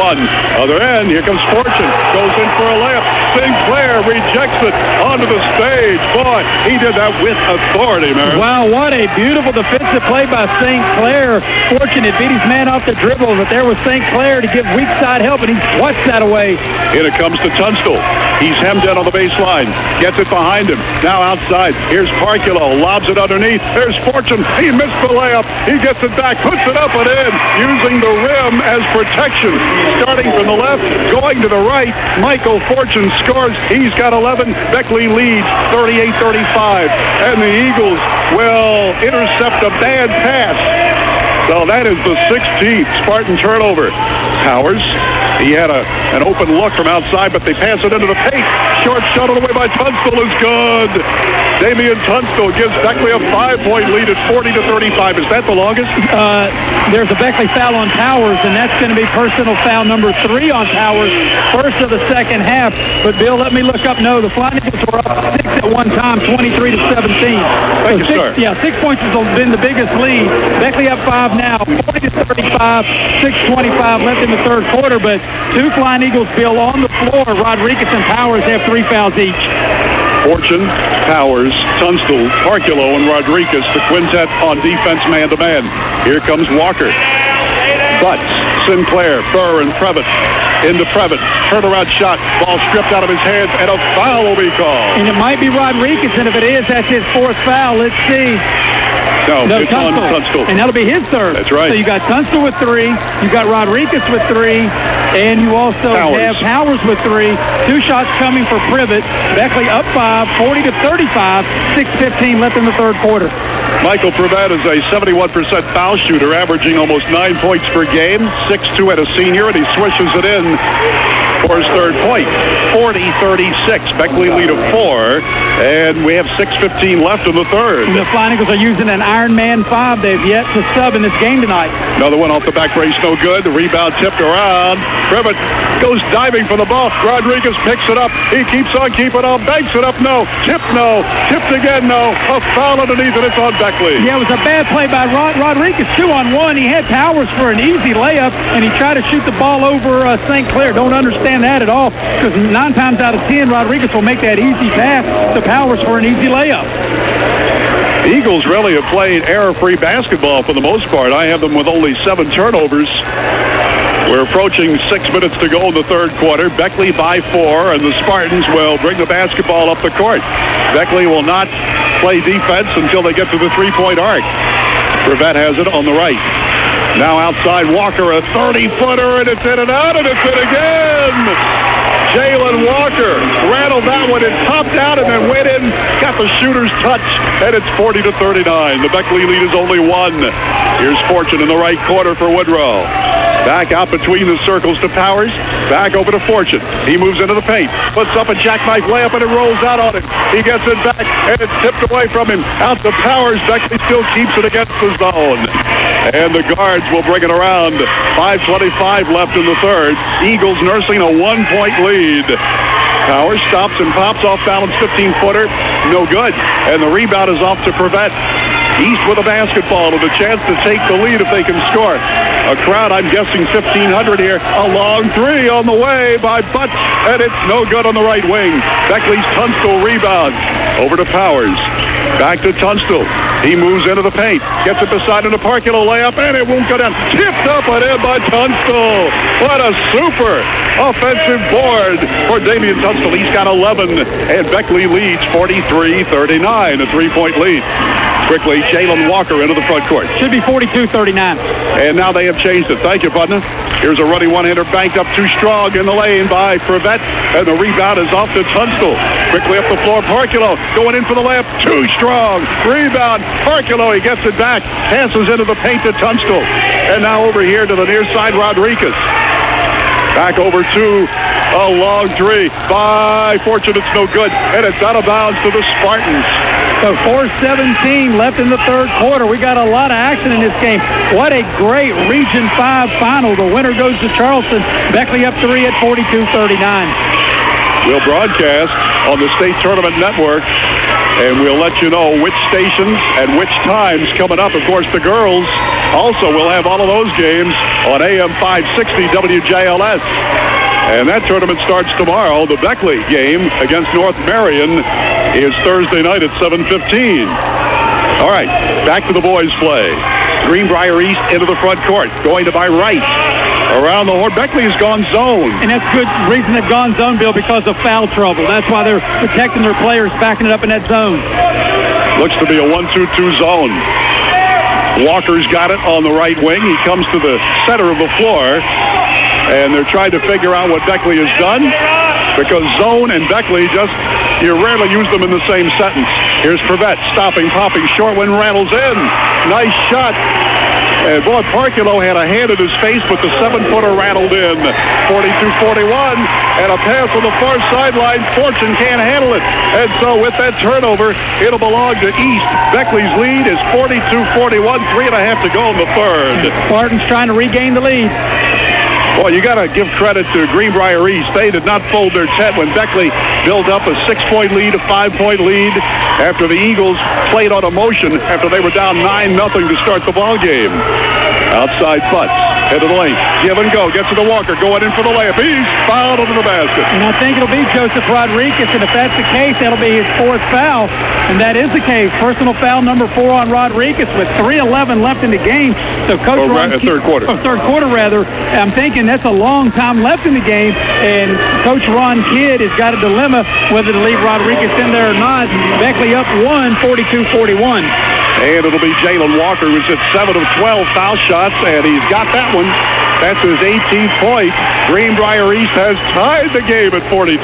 Other end, here comes Fortune. Goes in for a layup. Sinclair rejects it onto the stage. Boy, he did that with authority, man. Wow, what a beautiful defensive play by St. Clair. Fortune had beat his man off the dribble, but there was St. Clair to give weak side help, and he swats that away. Here it comes to Tunstall. He's hemmed in on the baseline. Gets it behind him. Now outside. Here's Parculo. Lobs it underneath. There's Fortune. He missed the layup. He gets it back. Puts it up and in. Using the rim as protection. Starting from the left. Going to the right. Michael Fortune scores. He's got 11. Beckley leads 38-35. And the Eagles will intercept a bad pass. So that is the 16th Spartan turnover. Powers. He had an open look from outside, but they pass it into the paint. Short shot away by Tunstall is good. Damian Tunstall gives Beckley a 5-point lead at 40-35. Is that the longest? There's a Beckley foul on Powers, and that's going to be personal foul number 3 on Powers, first of the second half. But, Bill, let me look up. No, the Flying Eagles were up 6 at one time, 23-17. Thank you, sir. Yeah, 6 points has been the biggest lead. Beckley up 5 now, 40-35, 6:25 left in the third quarter. But 2 Flying Eagles, Bill, on the floor. Rodriguez and Powers have 3 fouls each. Fortune, Powers, Tunstall, Parculo, and Rodriguez, the quintet on defense man-to-man. Here comes Walker. Butts, Sinclair, Burr, and Previtt. Into Previtt. Turnaround shot. Ball stripped out of his hands, and a foul will be called. And it might be Rodriguez, and if it is, that's his 4th foul. Let's see. No, it's on Tunstall. And that'll be his 3rd. That's right. So you got Tunstall with 3, you got Rodriguez with 3, and you also have Powers with 3. 2 shots coming for Previtt. Beckley up 5, 40-35, 6:15 left in the third quarter. Michael Previtt is a 71% foul shooter, averaging almost 9 points per game, 6'2" at a senior, and he swishes it in for his 3rd point. 40-36. Beckley lead of 4, and we have 6:15 left in the 3rd. And the Flying Eagles are using an Iron Man 5. They've yet to sub in this game tonight. Another one off the back brace, no good. The rebound tipped around. Previtt goes diving for the ball. Rodriguez picks it up. He keeps on keeping on. Banks it up. No. Tipped. No. Tipped again. No. A foul underneath, and it's on Beckley. Yeah, it was a bad play by Rodriguez. 2-on-1. He had Powers for an easy layup, and he tried to shoot the ball over St. Clair. Don't understand that at all, because 9 times out of 10, Rodriguez will make that easy pass to Powers for an easy layup. The Eagles really have played error-free basketball for the most part. I have them with only 7 turnovers. We're approaching 6 minutes to go in the third quarter. Beckley by 4, and the Spartans will bring the basketball up the court. Beckley will not play defense until they get to the 3-point arc. Prevette has it on the right. Now outside Walker, a 30-footer, and it's in and out, and it's in again. Jalen Walker rattled that one and popped out and then went in, got the shooter's touch, and it's 40-39. The Beckley lead is only one. Here's Fortune in the right corner for Woodrow. Back out between the circles to Powers. Back over to Fortune. He moves into the paint. Puts up a jackknife layup and it rolls out on him. He gets it back and it's tipped away from him. Out to Powers. Beckley still keeps it against the zone. And the guards will bring it around. 5:25 left in the third. Eagles nursing a 1-point lead. Powers stops and pops off balance 15-footer. No good. And the rebound is off to Prevette. East with a basketball and a chance to take the lead if they can score. A crowd, I'm guessing 1,500 here. A long three on the way by Butch, and it's no good on the right wing. Beckley's Tunstall rebounds. Over to Powers. Back to Tunstall. He moves into the paint. Gets it beside him to Parkilo layup, and it won't go down. Tipped up and in by Tunstall. What a super offensive board for Damian Tunstall. He's got 11, and Beckley leads 43-39, a 3-point lead. Quickly, Jalen Walker into the front court. Should be 42-39. And now they have changed it. Thank you, Budna. Here's a running one-hander banked up too strong in the lane by Prevette. And the rebound is off to Tunstall. Quickly up the floor, Parkilo going in for the layup. Too strong. Rebound. Parkilo, he gets it back. Passes into the paint to Tunstall. And now over here to the near side, Rodriguez. Back over to a long three by Fortune. It's no good. And it's out of bounds to the Spartans. So 4:17 left in the third quarter. We got a lot of action in this game. What a great Region 5 final. The winner goes to Charleston. Beckley up 3 at 42-39. We'll broadcast on the State Tournament Network, and we'll let you know which stations and which times coming up. Of course, the girls also will have all of those games on AM 560 WJLS. And that tournament starts tomorrow. The Beckley game against North Marion is Thursday night at 7:15. All right, back to the boys' play. Greenbrier East into the front court, going to my right. Around the horn, Beckley has gone zone. And that's good reason they've gone zone, Bill, because of foul trouble. That's why they're protecting their players, backing it up in that zone. Looks to be a 1-2-2 zone. Walker's got it on the right wing. He comes to the center of the floor. And they're trying to figure out what Beckley has done, because zone and Beckley you rarely use them in the same sentence. Here's Prevette, stopping, popping, short one rattles in. Nice shot. And boy, Parkilo had a hand in his face, but the 7-footer rattled in. 42-41, and a pass on the far sideline. Fortune can't handle it. And so with that turnover, it'll belong to East. Beckley's lead is 42-41, 3.5 to go in the third. Spartans trying to regain the lead. Well, you got to give credit to Greenbrier East. They did not fold their tent when Beckley built up a 6-point lead, a 5-point lead, after the Eagles played on emotion after they were down 9-0 to start the ball game. Outside Butts, head of the lane, give and go, gets to the Walker, going in for the layup. He's fouled under the basket. And I think it'll be Joseph Rodriguez, and if that's the case, that'll be his 4th foul. And that is the case. Personal foul number 4 on Rodriguez with 3:11 left in the game. So Coach third quarter. Third quarter, rather. I'm thinking that's a long time left in the game, and Coach Ron Kidd has got a dilemma whether to leave Rodriguez in there or not. Beckley up 1, 42-41. And it'll be Jalen Walker, who's at 7 of 12 foul shots, and he's got that one. That's his 18th point. Greenbrier East has tied the game at 42.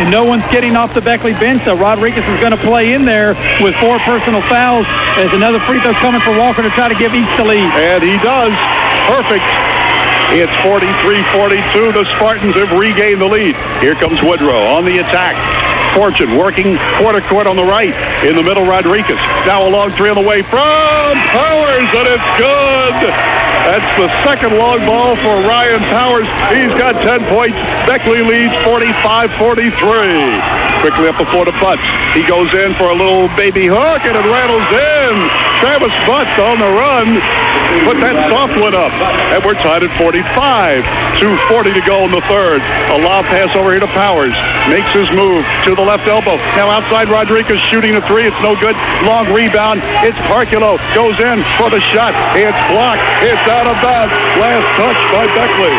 And no one's getting off the Beckley bench, so Rodriguez is going to play in there with 4 personal fouls. There's another free throw coming for Walker to try to give East the lead. And he does. Perfect. It's 43-42. The Spartans have regained the lead. Here comes Woodrow on the attack. Fortune working court on the right. In the middle, Rodriguez. Now a long three on the way from Powers, and it's good. That's the second long ball for Ryan Powers. He's got 10 points. Beckley leads 45-43. Quickly up the floor to Butts. He goes in for a little baby hook, and it rattles in. Travis Butts on the run. Put that soft one up. And we're tied at 45. 2:40 to go in the third. A lob pass over here to Powers. Makes his move to the left elbow. Now outside Rodriguez shooting a three. It's no good. Long rebound. It's Parkilo. Goes in for the shot. It's blocked. It's out of bounds. Last touch by Beckley.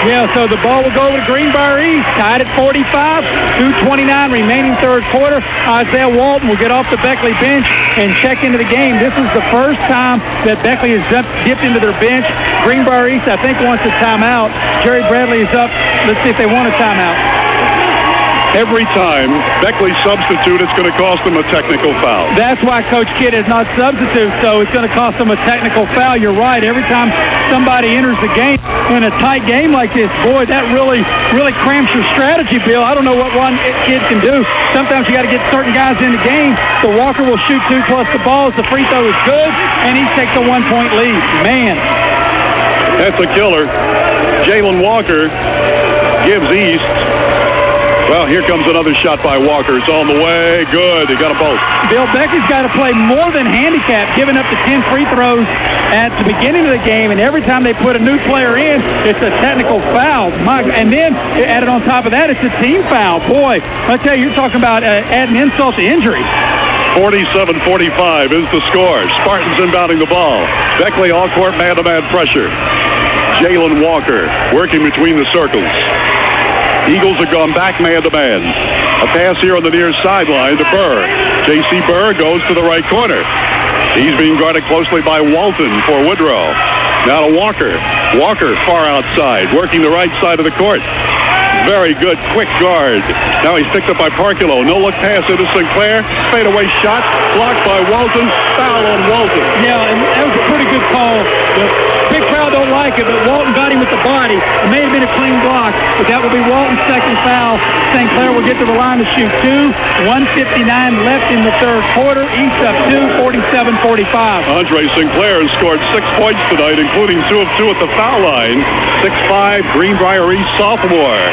Yeah, so the ball will go over to Greenbrier East. Tied at 45. 2:29 remaining remaining third quarter. Isaiah Walton will get off the Beckley bench and check into the game. This is the first time that Beckley has dipped into their bench. Greenbrier East, I think, wants a timeout. Jerry Bradley is up. Let's see if they want a timeout. Every time Beckley substitute, it's going to cost them a technical foul. That's why Coach Kidd is not substitute, so it's going to cost them a technical foul. You're right. Every time somebody enters the game in a tight game like this, boy, that really cramps your strategy, Bill. I don't know what one kid can do. Sometimes you got to get certain guys in the game. So Walker will shoot 2 plus the balls. The free throw is good, and he takes a 1-point lead. Man. That's a killer. Jalen Walker gives East. Well, here comes another shot by Walker. It's on the way. Good. He got them both. Bill, Beckley's got to play more than handicap, giving up the 10 free throws at the beginning of the game, and every time they put a new player in, it's a technical foul. And then added on top of that, it's a team foul. Boy, I tell you, you're talking about adding insult to injury. 47-45 is the score. Spartans inbounding the ball. Beckley all-court man-to-man pressure. Jalen Walker working between the circles. Eagles have gone back man-to-man. A pass here on the near sideline to Burr. J.C. Burr goes to the right corner. He's being guarded closely by Walton for Woodrow. Now to Walker. Walker far outside, working the right side of the court. Very good, quick guard. Now he's picked up by Parkulo. No-look pass into Sinclair. Fadeaway shot, blocked by Walton. Foul on Walton. Yeah, and that was a pretty good call. The big crowd don't like it, but Walton got him with the body. It may have been a clean block, but that will be Walton's second foul. Sinclair will get to the line to shoot 2. 1:59 left in the third quarter. East up 2, 47-45. Andre Sinclair has scored 6 points tonight, including 2 of 2 at the foul line. 6'5", Greenbrier East sophomore.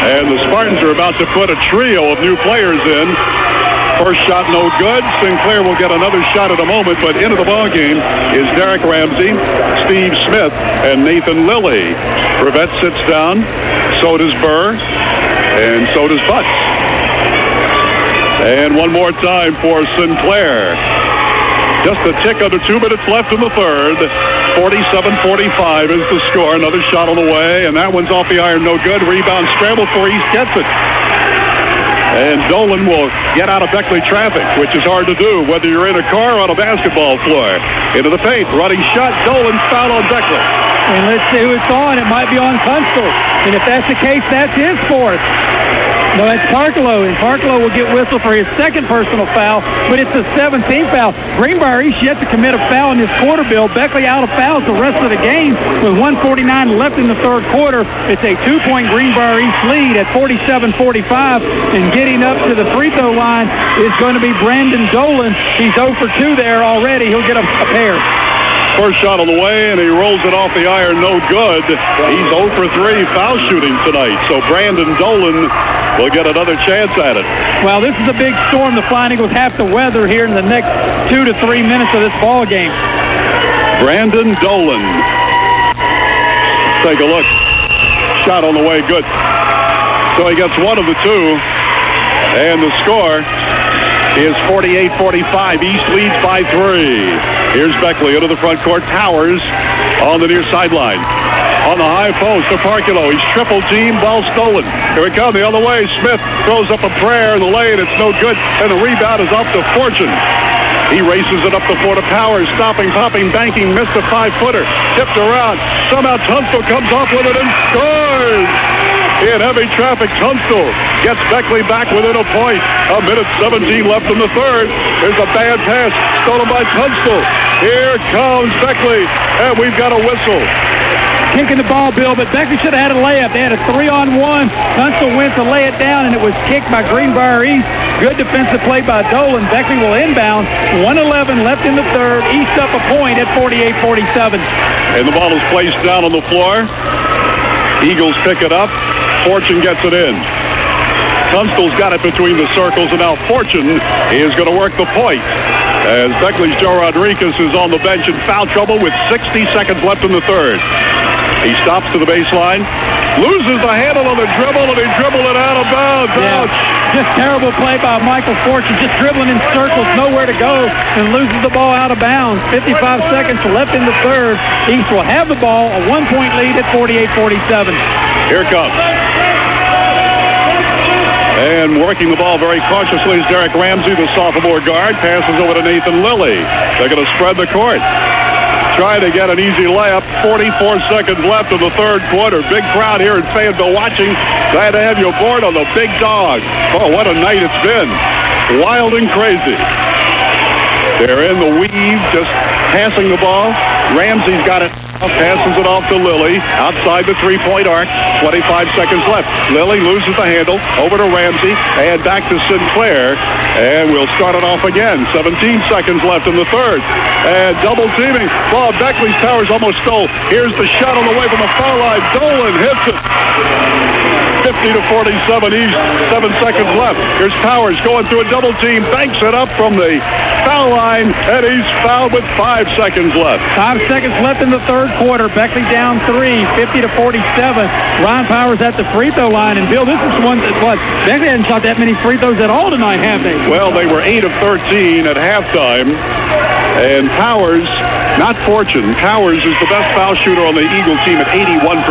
And the Spartans are about to put a trio of new players in. First shot no good. Sinclair will get another shot in a moment, but into the ballgame is Derek Ramsey, Steve Smith, and Nathan Lilly. Rivette sits down. So does Burr, and so does Butts. And one more time for Sinclair. Just a tick under 2 minutes left in the third. 47-45 is the score. Another shot on the way, and that one's off the iron. No good. Rebound scramble for East gets it. And Dolan will get out of Beckley traffic, which is hard to do, whether you're in a car or on a basketball floor. Into the paint. Running shot. Dolan foul on Beckley. And let's see who it's on. It might be on Tunstall. And if that's the case, that's his fourth. No, it's Parkulo, and Parkulo will get whistled for his second personal foul, but it's the 17th foul. Greenbrier East yet to commit a foul in this quarter, Bill. Beckley out of fouls the rest of the game with 1:49 left in the third quarter. It's a 2-point Greenbrier East lead at 47-45, and getting up to the free throw line is going to be Brandon Dolan. He's 0 for 2 there already. He'll get a pair. First shot on the way, and he rolls it off the iron. No good. He's 0 for 3 foul shooting tonight. So Brandon Dolan will get another chance at it. Well, this is a big storm the Flying Eagles have to weather here in the next 2 to 3 minutes of this ball game. Brandon Dolan. Take a look. Shot on the way. Good. So he gets one of the 2. And the score is 48-45. East leads by 3. Here's Beckley into the front court. Powers on the near sideline. On the high post to Parkulo. He's triple team. Ball stolen. Here we come the other way. Smith throws up a prayer in the lane. It's no good. And the rebound is up to Fortune. He races it up the floor to Powers. Stopping, popping, banking. Missed a 5-footer. Tipped around. Somehow Tunstall comes up with it and scores. In heavy traffic, Tunstall gets Beckley back within a point. 1:17 left in the third. There's a bad pass stolen by Tunstall. Here comes Beckley, and we've got a whistle. Kicking the ball, Bill, but Beckley should have had a layup. They had a 3-on-1. Tunstall went to lay it down, and it was kicked by Greenbrier East. Good defensive play by Dolan. Beckley will inbound. 1:11 left in the third. East up a point at 48-47. And the ball is placed down on the floor. Eagles pick it up. Fortune gets it in. Tunstall's got it between the circles, and now Fortune is going to work the point. As Beckley's Joe Rodriguez is on the bench in foul trouble with 60 seconds left in the third. He stops to the baseline, loses the handle on the dribble, and he dribbled it out of bounds. Yeah. Just terrible play by Michael Fortune, just dribbling in circles, nowhere to go, and loses the ball out of bounds. 55 seconds left in the third. East will have the ball, a 1-point lead at 48-47. Here it comes. And working the ball very cautiously is Derek Ramsey, the sophomore guard. Passes over to Nathan Lilly. They're going to spread the court. Trying to get an easy layup. 44 seconds left in the third quarter. Big crowd here in Fayetteville watching. Glad to have you aboard on the Big Dog. Oh, what a night it's been. Wild and crazy. They're in the weave, just passing the ball. Ramsey's got it. Passes it off to Lilly outside the three-point arc. 25 seconds left. Lilly loses the handle. Over to Ramsey and back to Sinclair. And we'll start it off again. 17 seconds left in the third. And double teaming. Ball, Beckley's Towers almost stole. Here's the shot on the way from the foul line. Dolan hits it. 50-47 East. 7 seconds left. Here's Towers going through a double team. Banks it up from the foul line. And he's fouled with 5 seconds left. 5 seconds left in the third quarter. Beckley down 3, 50-47. Ron Powers at the free throw line. And Bill, this is one that Beckley hadn't shot that many free throws at all tonight, have they? Well, they were 8 of 13 at halftime. And Powers, not Fortune, Powers is the best foul shooter on the Eagle team at 81%.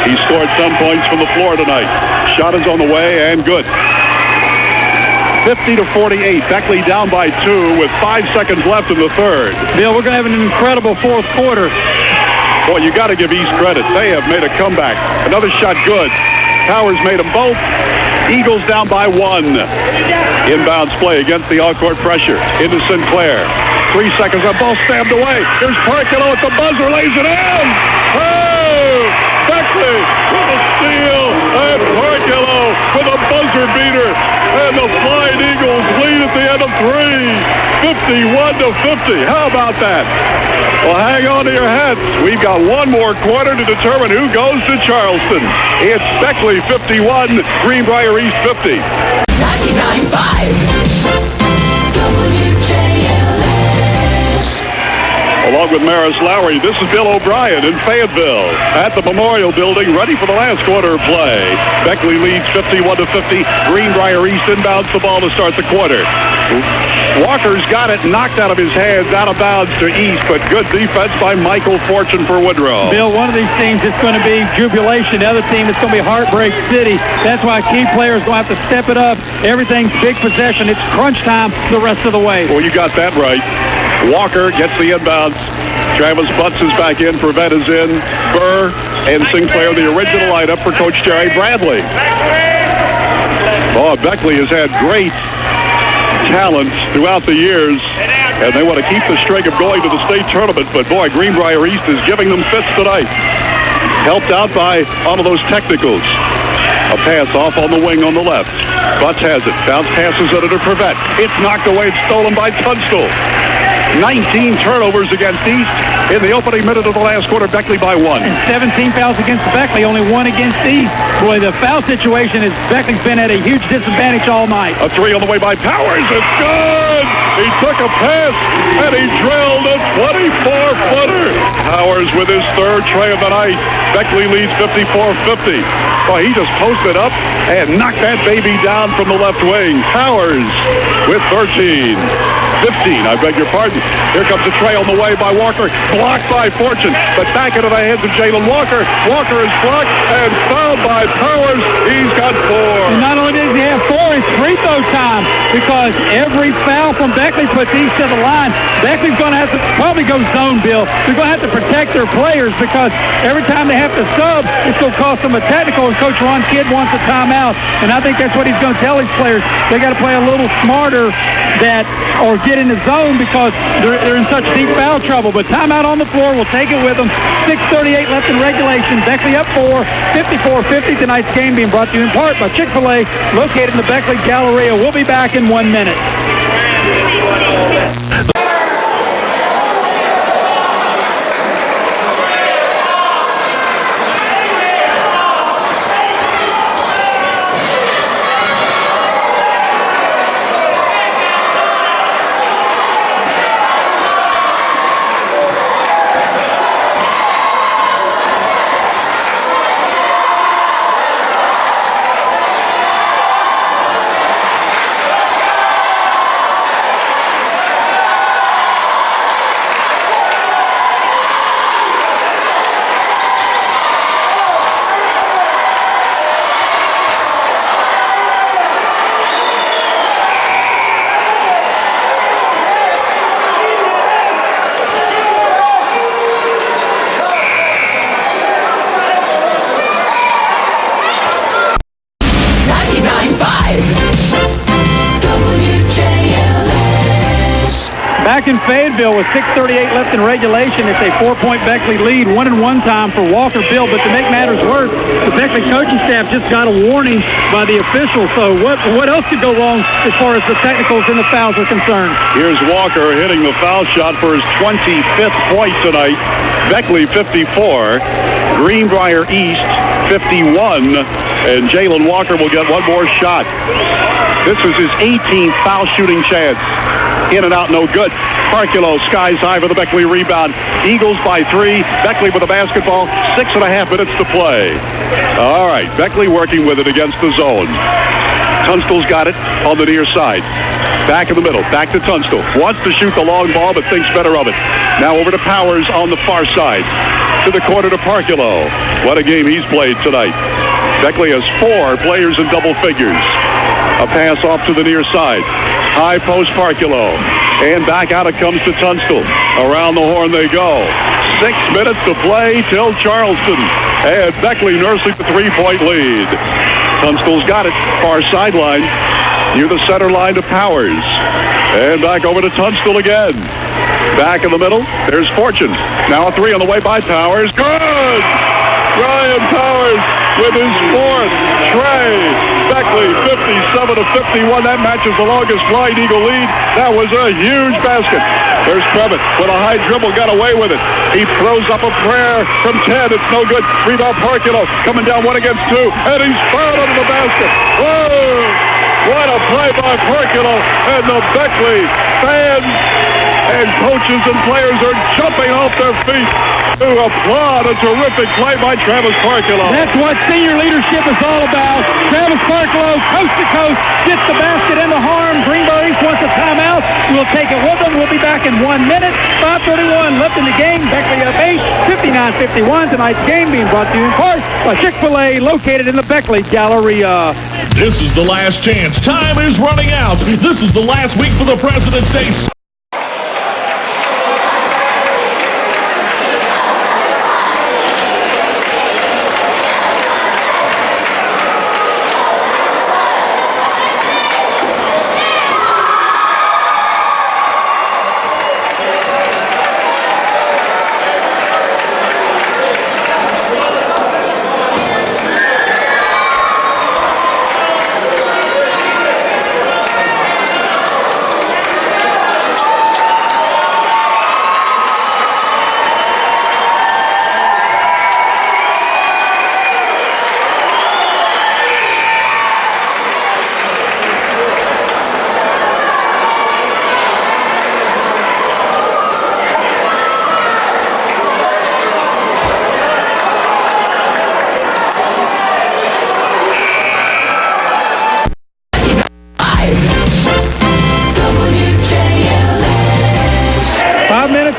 He scored some points from the floor tonight. Shot is on the way and good. 50-48. Beckley down by 2 with 5 seconds left in the third. Bill, we're going to have an incredible fourth quarter. Boy, you got to give East credit. They have made a comeback. Another shot good. Powers made them both. Eagles down by 1. Inbounds play against the all-court pressure. Into Sinclair. 3 seconds left. Ball stabbed away. Here's Parkilo at the buzzer. Lays it in. Oh! Beckley with a steal. And Parkilo with a buzzer beater. And the Flying Eagles lead at the end of 3. 51-50. How about that? Well, hang on to your hats. We've got one more quarter to determine who goes to Charleston. It's Beckley 51, Greenbrier East 50. 99.5 Along with Maris Lowry, this is Bill O'Brien in Fayetteville at the Memorial Building, ready for the last quarter of play. Beckley leads 51-50. Greenbrier East inbounds the ball to start the quarter. Walker's got it knocked out of his hands, out of bounds to East, but good defense by Michael Fortune for Woodrow. Bill, one of these teams it's going to be jubilation. The other team it's going to be Heartbreak City. That's why key players going to have to step it up. Everything's big possession. It's crunch time the rest of the way. Well, you got that right. Walker gets the inbounds. Travis Butts is back in. Prevent is in. Burr and Sinclair, the original lineup for Coach Jerry Bradley. Oh, Beckley has had great talent throughout the years, and they want to keep the streak of going to the state tournament, but boy, Greenbrier East is giving them fits tonight. Helped out by all of those technicals. A pass off on the wing on the left. Butts has it. Bounce passes it to Prevent. It's knocked away. It's stolen by Tunstall. 19 turnovers against East in the opening minute of the last quarter. Beckley by 1. And 17 fouls against Beckley, only 1 against East. Boy, the foul situation is Beckley's been at a huge disadvantage all night. A 3 on the way by Powers. It's good! He took a pass and he drilled a 24-footer. Powers with his third tray of the night. Beckley leads 54-50. Well, he just posted up and knocked that baby down from the left wing. Powers with 13. 15, I beg your pardon. Here comes a tray on the way by Walker. Blocked by Fortune, but back into the hands of Jalen Walker. Walker is blocked and fouled by Powers. He's got 4. And not only does he have 4, it's free throw time because every foul from Beckley puts East to the line. Beckley's going to have to probably go zone, Bill. They're going to have to protect their players because every time they have to sub, it's going to cost them a technical, and Coach Ron Kidd wants a timeout. And I think that's what he's going to tell his players. They got to play a little smarter or get in the zone because they're in such deep foul trouble. But timeout on the floor. We'll take it with them. 6:38 left in regulation. Beckley up 4. 54-50. Tonight's game being brought to you in part by Chick-fil-A, located in the Beckley Galleria. We'll be back in 1 minute. Back in Fayetteville with 6:38 left in regulation, it's a 4-point Beckley lead, 1-1 time for Walker Bill. But to make matters worse, the Beckley coaching staff just got a warning by the officials. So what else could go wrong as far as the technicals and the fouls are concerned? Here's Walker hitting the foul shot for his 25th point tonight. Beckley 54, Greenbrier East 51, and Jalen Walker will get one more shot. This is his 18th foul shooting chance. In and out, no good. Parculo skies high for the Beckley rebound. Eagles by 3. Beckley with the basketball. 6.5 minutes to play. All right, Beckley working with it against the zone. Tunstall's got it on the near side. Back in the middle. Back to Tunstall. Wants to shoot the long ball, but thinks better of it. Now over to Powers on the far side. To the corner to Parculo. What a game he's played tonight. Beckley has 4 players in double figures. A pass off to the near side. High post Parculo. And back out it comes to Tunstall. Around the horn they go. 6 minutes to play till Charleston. And Beckley nursing the 3-point lead. Tunstall's got it. Far sideline. Near the center line to Powers. And back over to Tunstall again. Back in the middle. There's Fortune. Now a 3 on the way by Powers. Good! Ryan Powers with his 4th. Trey Beckley 57-51. That matches the longest Flying Eagle lead. That was a huge basket. There's Trevitt with a high dribble, got away with it. He throws up a prayer from 10. It's no good. Rebound Parculo coming down 1 against 2, and he's fouled under the basket. Whoa! What a play by Parculo, and the Beckley fans and coaches and players are jumping off their feet to applaud a terrific play by Travis Parculo. That's what senior leadership is all about. Travis Parculo, coast to coast, gets the basket in the harm. Greenbrier East wants a timeout. We'll take it with them. We'll be back in 1 minute. 5:31 left in the game. Beckley up 8, 59-51. Tonight's game being brought to you in part by Chick-fil-A, located in the Beckley Galleria. This is the last chance. Time is running out. This is the last week for the President's Day.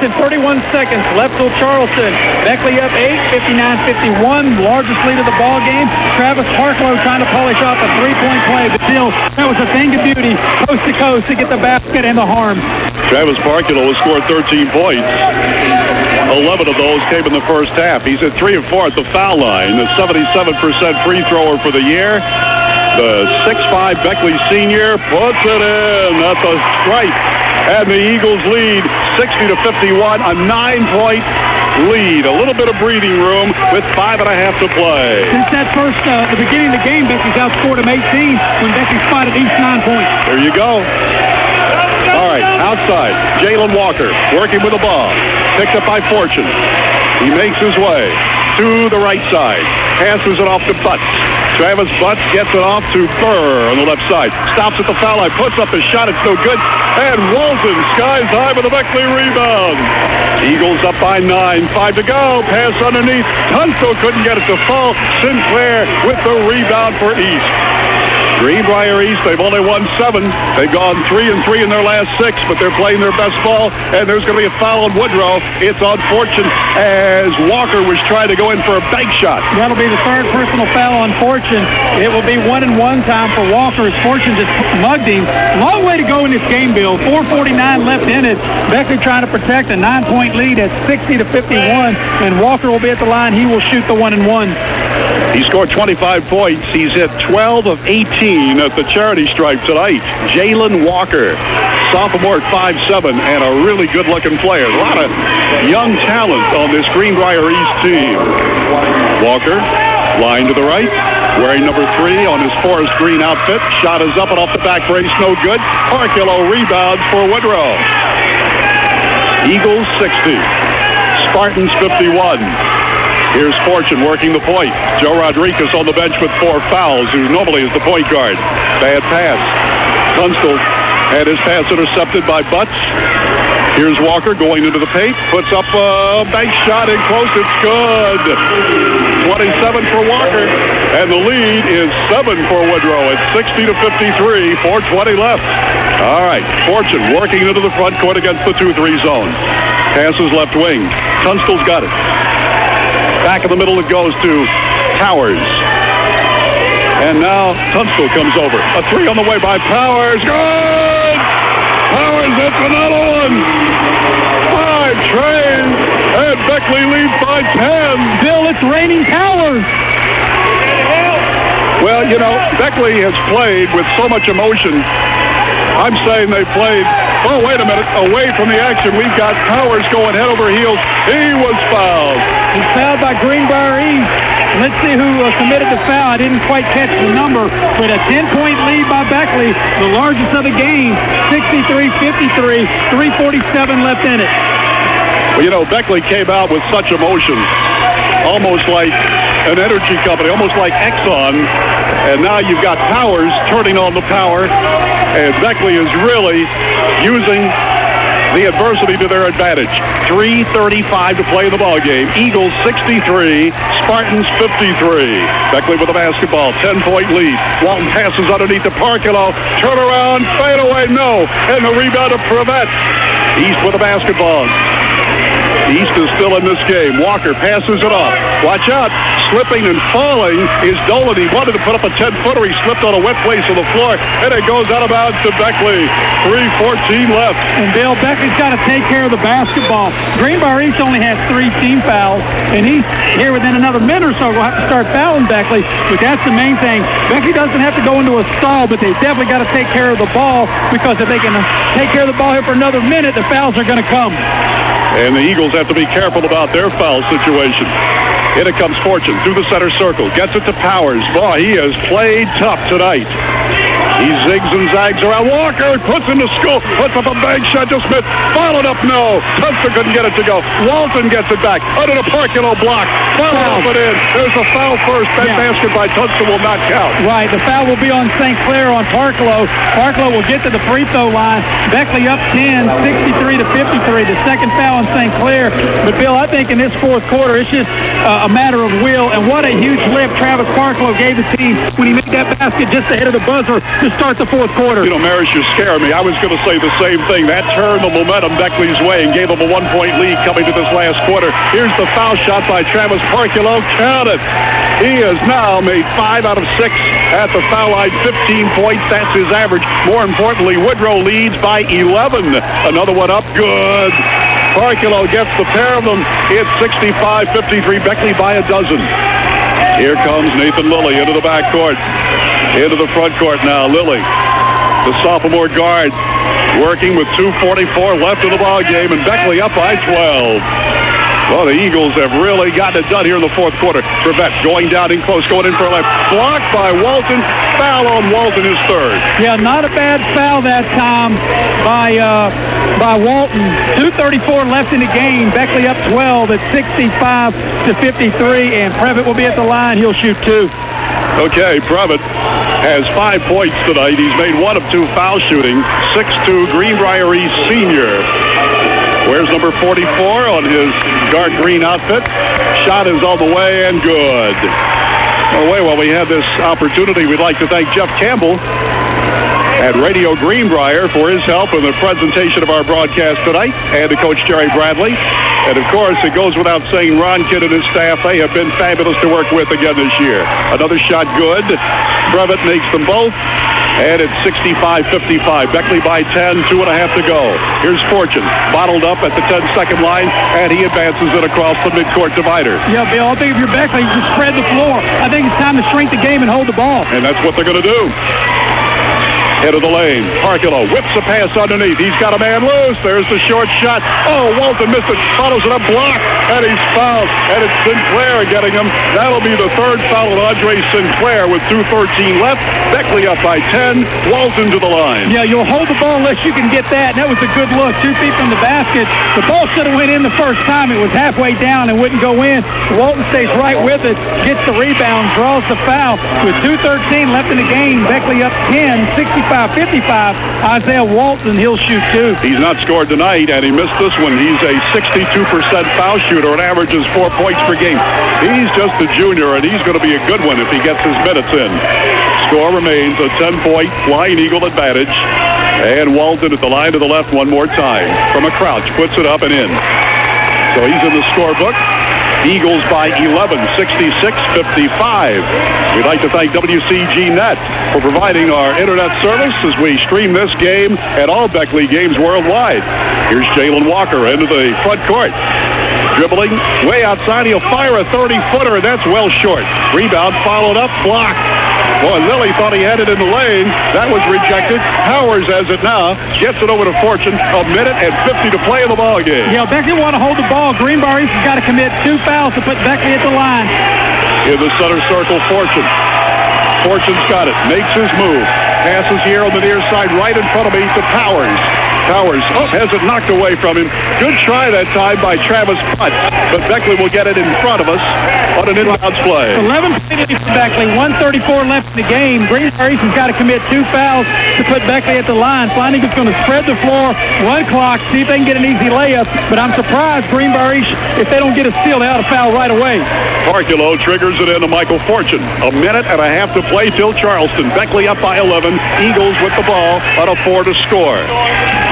31 seconds left till Charleston. Beckley up 8, 59-51, largest lead of the ball game. Travis Parculo trying to polish off a 3-point play, but still, that was a thing of beauty, coast to coast to get the basket and the harm. Travis Parculo has scored 13 points. 11 of those came in the first half. He's at 3 of 4 at the foul line, a 77% free thrower for the year. The 6'5" Beckley senior puts it in at the stripe. And the Eagles lead 60-51, a 9-point lead. A little bit of breathing room with 5.5 to play. Since that first, the beginning of the game, Beckley's outscored him 18 when Beckley spotted each 9 points. There you go. All right, outside, Jalen Walker working with the ball. Picked up by Fortune. He makes his way to the right side. Passes it off to Butts. Travis Butts gets it off to Burr on the left side. Stops at the foul line, puts up a shot, it's no good. And Walton skies high with a Beckley rebound. Eagles up by 9, 5 to go. Pass underneath. Tunstall couldn't get it to fall. Sinclair with the rebound for East. Greenbrier East, they've only won 7. They've gone 3-3 in their last 6, but they're playing their best ball, and there's going to be a foul on Woodrow. It's on Fortune as Walker was trying to go in for a bank shot. That'll be the third personal foul on Fortune. It will be 1-1 time for Walker as Fortune just mugged him. Long way to go in this game, Bill. 4:49 left in it. Beckley trying to protect a 9-point lead at 60-51, and Walker will be at the line. He will shoot the 1-1. He scored 25 points. He's hit 12 of 18 at the charity stripe tonight. Jalen Walker, sophomore at 5'7", and a really good-looking player. A lot of young talent on this Greenbrier East team. Walker, line to the right, wearing number 3 on his forest green outfit. Shot is up and off the back brace, no good. Parkillo rebounds for Woodrow. Eagles 60, Spartans 51. Here's Fortune working the point. Joe Rodriguez on the bench with 4 fouls, who normally is the point guard. Bad pass. Tunstall had his pass intercepted by Butts. Here's Walker going into the paint. Puts up a bank shot in close. It's good. 27 for Walker. And the lead is 7 for Woodrow. It's 60-53. 4:20 left. All right. Fortune working into the front court against the 2-3 zone. Passes left wing. Tunstall's got it. Back in the middle it goes to Powers. And now Tunstall comes over. A 3 on the way by Powers. Good! Powers hits another one. 5 trains. And Beckley leads by 10. Bill, it's raining Powers. Well, you know, Beckley has played with so much emotion. I'm saying they played, oh, wait a minute, away from the action. We've got Powers going head over heels. He was fouled. He's fouled by Greenbrier East. Let's see who committed the foul. I didn't quite catch the number, but a 10-point lead by Beckley, the largest of the game, 63-53, 3:47 left in it. Well, you know, Beckley came out with such emotion, almost like an energy company, almost like Exxon, and now you've got Powers turning on the power, and Beckley is really using the adversity to their advantage. 3:35 to play in the ball game. Eagles 63, Spartans 53. Beckley with the basketball, 10-point lead. Walton passes underneath the Parkillo. Turn around, fade away, no. And the rebound to Prevett. East with the basketball. East is still in this game. Walker passes it off. Watch out. Slipping and falling is Dolan. He wanted to put up a 10-footer. He slipped on a wet place on the floor, and it goes out of bounds to Beckley. 3:14 left. And Bill, Beckley's got to take care of the basketball. Greenbrier East only has 3 team fouls, and he's here within another minute or so. We'll have to start fouling Beckley, but that's the main thing. Beckley doesn't have to go into a stall, but they definitely got to take care of the ball, because if they can take care of the ball here for another minute, the fouls are going to come. And the Eagles have to be careful about their foul situation. In it comes Fortune through the center circle. Gets it to Powers. Boy, he has played tough tonight. He zigs and zags around. Walker puts him to school. Puts up a bank shot. Just missed. Followed up. No. Tunstall couldn't get it to go. Walton gets it back. Under the Parkillo block. Followed up and in. There's a foul first. That basket by Tunstall will not count. Right. The foul will be on St. Clair on Parkillo. Parkillo will get to the free throw line. Beckley up 10, 63-53. The second foul on St. Clair. But, Bill, I think in this fourth quarter, it's just a matter of will. And what a huge lift Travis Parkillo gave the team when he made that basket just ahead of the buzzer to start the fourth quarter. You know, Maris, you're scaring me. I was going to say the same thing. That turned the momentum Beckley's way and gave them a 1-point lead coming to this last quarter. Here's the foul shot by Travis Parkillo. Count it. He has now made 5 out of 6 at the foul line. 15 points. That's his average. More importantly, Woodrow leads by 11. Another one up. Good. Parkillo gets the pair of them. It's 65-53. Beckley by a dozen. Here comes Nathan Lilly into the backcourt. Into the front court now. Lilly, the sophomore guard, working with 2:44 left in the ball game, and Beckley up by 12. Well, the Eagles have really gotten it done here in the fourth quarter. Prevett going down in close, going in for a left. Blocked by Walton. Foul on Walton, his third. Yeah, not a bad foul that time by Walton. 2:34 left in the game. Beckley up 12 at 65-53, and Prevett will be at the line. He'll shoot 2. Okay, Prevett has 5 points tonight. He's made 1 of 2 foul shooting. 6'2", Greenbrier East senior. Wears number 44 on his dark green outfit. Shot is on the way and good. While we have this opportunity, we'd like to thank Jeff Campbell at Radio Greenbrier for his help in the presentation of our broadcast tonight, and to Coach Jerry Bradley. And, of course, it goes without saying, Ron Kidd and his staff, they have been fabulous to work with again this year. Another shot good. Prevett makes them both. And it's 65-55. Beckley by 10, 2.5 to go. Here's Fortune, bottled up at the 10-second line, and he advances it across the midcourt divider. Yeah, Bill, I think if you're Beckley, you just spread the floor. I think it's time to shrink the game and hold the ball. And that's what they're going to do. Head of the lane. Parkilo whips a pass underneath. He's got a man loose. There's the short shot. Oh, Walton missed it. Follows it up, blocked, and he's fouled. And it's Sinclair getting him. That'll be the third foul on Andre Sinclair with 2:13 left. Beckley up by 10. Walton to the line. Yeah, you'll hold the ball unless you can get that. And that was a good look. 2 feet from the basket. The ball should have went in the first time. It was halfway down and wouldn't go in. Walton stays right with it, gets the rebound, draws the foul. With 2:13 left in the game, Beckley up 10, 65-55. Isaiah Walton, he'll shoot two. He's not scored tonight, and he missed this one. He's a 62% foul shooter and averages 4 points per game. He's just a junior, and he's going to be a good one if he gets his minutes in. Score remains a 10-point Flying Eagle advantage. And Walton at the line to the left one more time. From a crouch, puts it up and in. So he's in the scorebook. Eagles by 11, 66-55. We'd like to thank WCG.net for providing our internet service as we stream this game and all Beckley games worldwide. Here's Jalen Walker into the front court. Dribbling way outside. He'll fire a 30-footer, and that's well short. Rebound followed up, blocked. Boy, Lilly thought he had it in the lane. That was rejected. Powers has it now. Gets it over to Fortune. A minute and 50 to play in the ball game. Yeah, Beckley want to hold the ball. Greenbrier has got to commit 2 fouls to put Beckley at the line. In the center circle, Fortune. Fortune's got it. Makes his move. Passes here on the near side right in front of me to Powers. Powers has it knocked away from him. Good try that time by Travis Putt, but Beckley will get it in front of us on an inbounds play. 11-point lead for Beckley, 1:34 left in the game. Greenbrier has got to commit 2 fouls to put Beckley at the line. Flying Eagles going to spread the floor, run clock, see if they can get an easy layup, but I'm surprised Greenbrier, if they don't get a steal, they ought to foul right away. Parkilo triggers it into Michael Fortune. A minute and a half to play till Charleston. Beckley up by 11. Eagles with the ball on a 4 to score.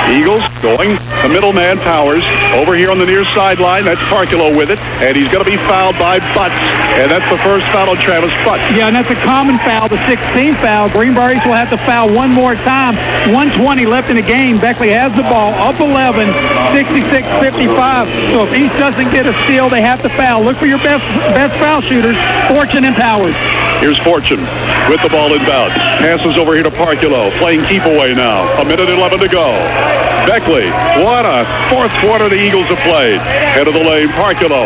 Eagles going, the middleman Powers over here on the near sideline. That's Parkilo with it, and he's going to be fouled by Butts, and that's the first foul on Travis Butts. Yeah, and that's a common foul, the 16th foul. Greenbrier will have to foul one more time. 1:20 left in the game. Beckley has the ball, up 11, 66-55. So if East doesn't get a steal, they have to foul. Look for your best foul shooters, Fortune and Powers. Here's Fortune with the ball inbound. Passes over here to Parkilo, playing keep away now. A minute 11 to go. Beckley, what a fourth quarter the Eagles have played. Head of the lane, Parkilo.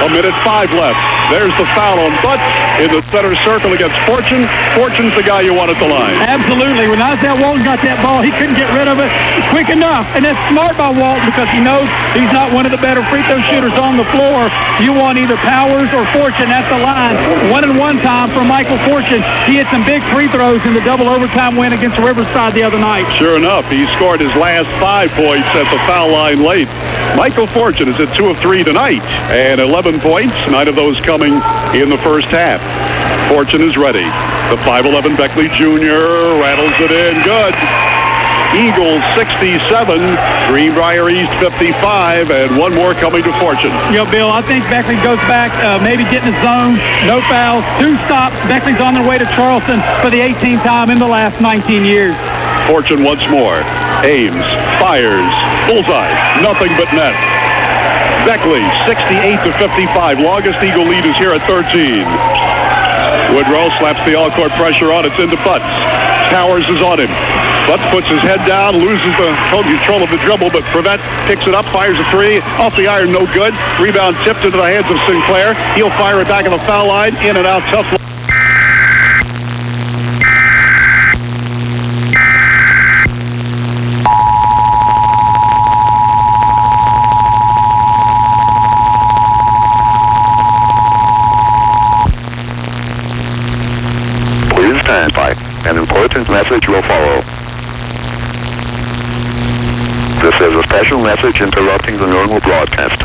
A minute 5 left. There's the foul on Butts in the center circle against Fortune. Fortune's the guy you want at the line. Absolutely. When Isaiah Walton got that ball, he couldn't get rid of it quick enough. And that's smart by Walton because he knows he's not one of the better free throw shooters on the floor. You want either Powers or Fortune at the line. 1-and-1 time for Michael Fortune. He hit some big free throws in the double overtime win against Riverside the other night. Sure enough, he scored his last 5 points at the foul line late. Michael Fortune is at 2 of 3 tonight, and 11 points, 9 of those coming in the first half. Fortune is ready. The 5'11 Beckley Jr. rattles it in. Good. Eagles 67, Greenbrier East 55, and one more coming to Fortune. Yeah, Bill, I think Beckley goes back, maybe getting his zone, no fouls, 2 stops. Beckley's on their way to Charleston for the 18th time in the last 19 years. Fortune once more. Ames, fires, bullseye, nothing but net. Beckley 68-55, longest Eagle lead is here at 13. Woodrow slaps the all-court pressure on. It's into Butts. Towers is on him. Butts puts his head down, loses the control of the dribble, but Prevent picks it up, fires a 3. Off the iron, no good. Rebound tipped into the hands of Sinclair. He'll fire it back at the foul line. In and out, tough. Please stand by. An important message will follow. This is a special message interrupting the normal broadcast.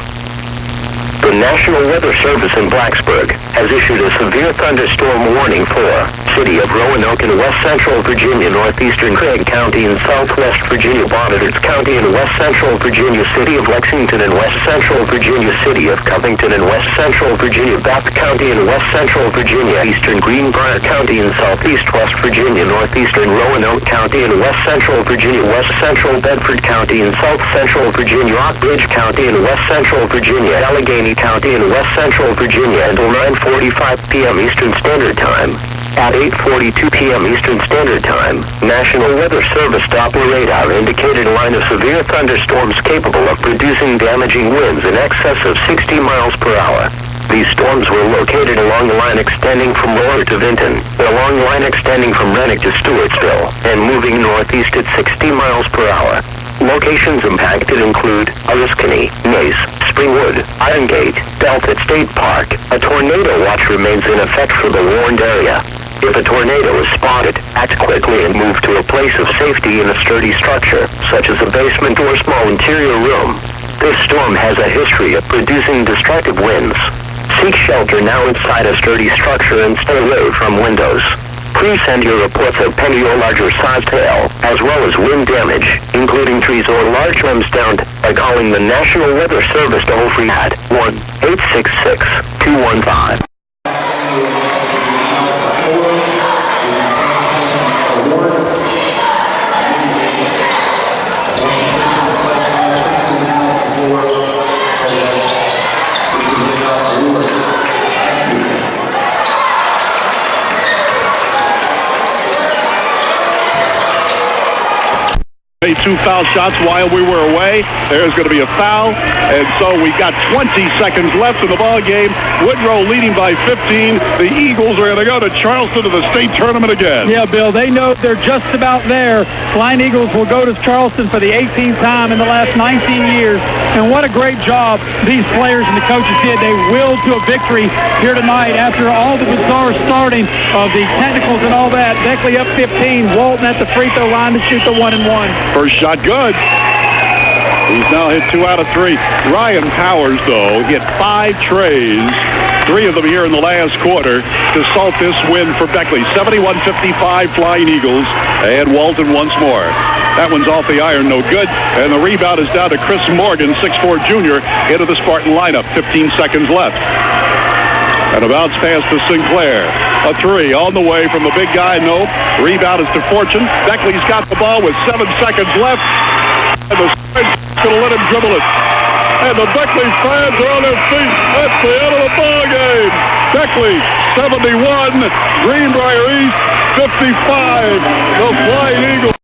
The National Weather Service in Blacksburg has issued a severe thunderstorm warning for City of Roanoke in West Central Virginia, northeastern Craig County in Southwest Virginia, Bonnetards County in West Central Virginia, City of Lexington in West Central Virginia, City of Covington in West Central Virginia, Bath County in West Central Virginia, eastern Greenbrier County in Southeast West Virginia, northeastern Roanoke County in West Central Virginia, West Central Bedford County in South Central Virginia, Oakbridge County in West Central Virginia, Allegheny County in West Central Virginia until 9:45 p.m. Eastern Standard Time. At 8:42 p.m. Eastern Standard Time, National Weather Service Doppler radar indicated a line of severe thunderstorms capable of producing damaging winds in excess of 60 miles per hour. These storms were located along the line extending from Lower to Vinton, along the line extending from Renwick to Stewartsville, and moving northeast at 60 miles per hour. Locations impacted include Oriskany, Nace, Springwood, Iron Gate, Delta State Park. A tornado watch remains in effect for the warned area. If a tornado is spotted, act quickly and move to a place of safety in a sturdy structure, such as a basement or small interior room. This storm has a history of producing destructive winds. Seek shelter now inside a sturdy structure and stay away from windows. Please send your reports of penny or larger sized hail, as well as wind damage, including trees or large limbs downed, by calling the National Weather Service toll-free at 1-866-215. Made 2 foul shots while we were away. There's going to be a foul, and so we got 20 seconds left in the ball game. Woodrow leading by 15. The Eagles are going to go to Charleston to the state tournament again. Yeah, Bill, they know they're just about there. Flying Eagles will go to Charleston for the 18th time in the last 19 years, and what a great job these players and the coaches did. They willed to a victory here tonight after all the bizarre starting of the technicals and all that. Beckley up 15. Walton at the free throw line to shoot the 1-and-1. First shot good. He's now hit 2 out of 3. Ryan Powers, though, hit 5 trays, 3 of them here in the last quarter, to salt this win for Beckley. 71-55 Flying Eagles, and Walton once more. That one's off the iron, no good. And the rebound is down to Chris Morgan, 6'4 junior, into the Spartan lineup. 15 seconds left. And a bounce pass to Sinclair. A 3 on the way from the big guy. Nope. Rebound is to Fortune. Beckley's got the ball with 7 seconds left. And the Spartans going to let him dribble it. And the Beckley fans are on their feet. That's the end of the ball game. Beckley 71, Greenbrier East 55. The Flying Eagles.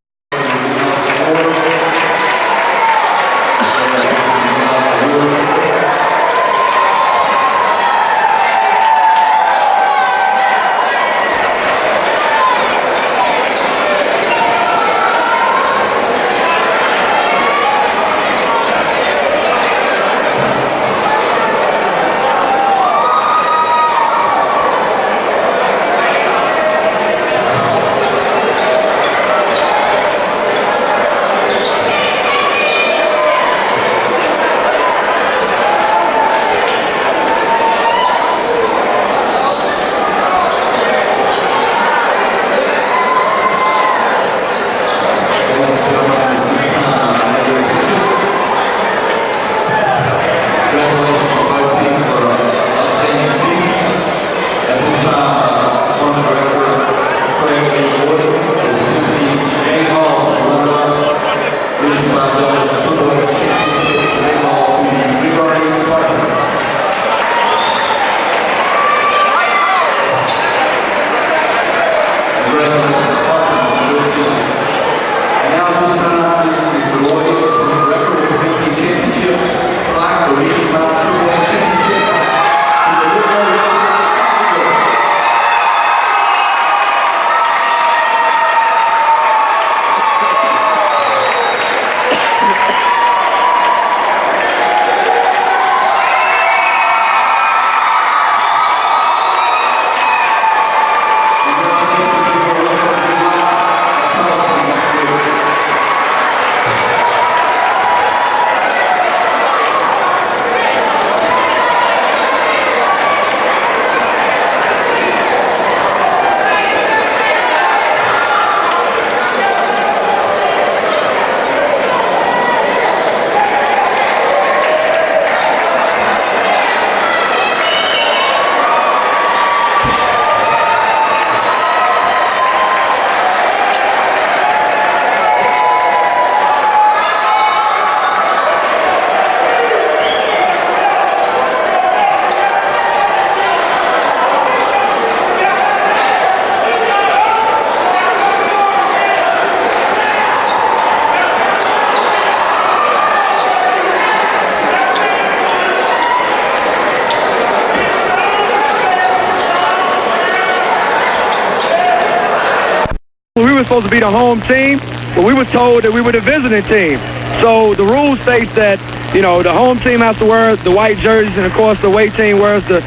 supposed to be the home team, but we were told that we were the visiting team. So the rule states that, you know, the home team has to wear the white jerseys, and of course the away team wears the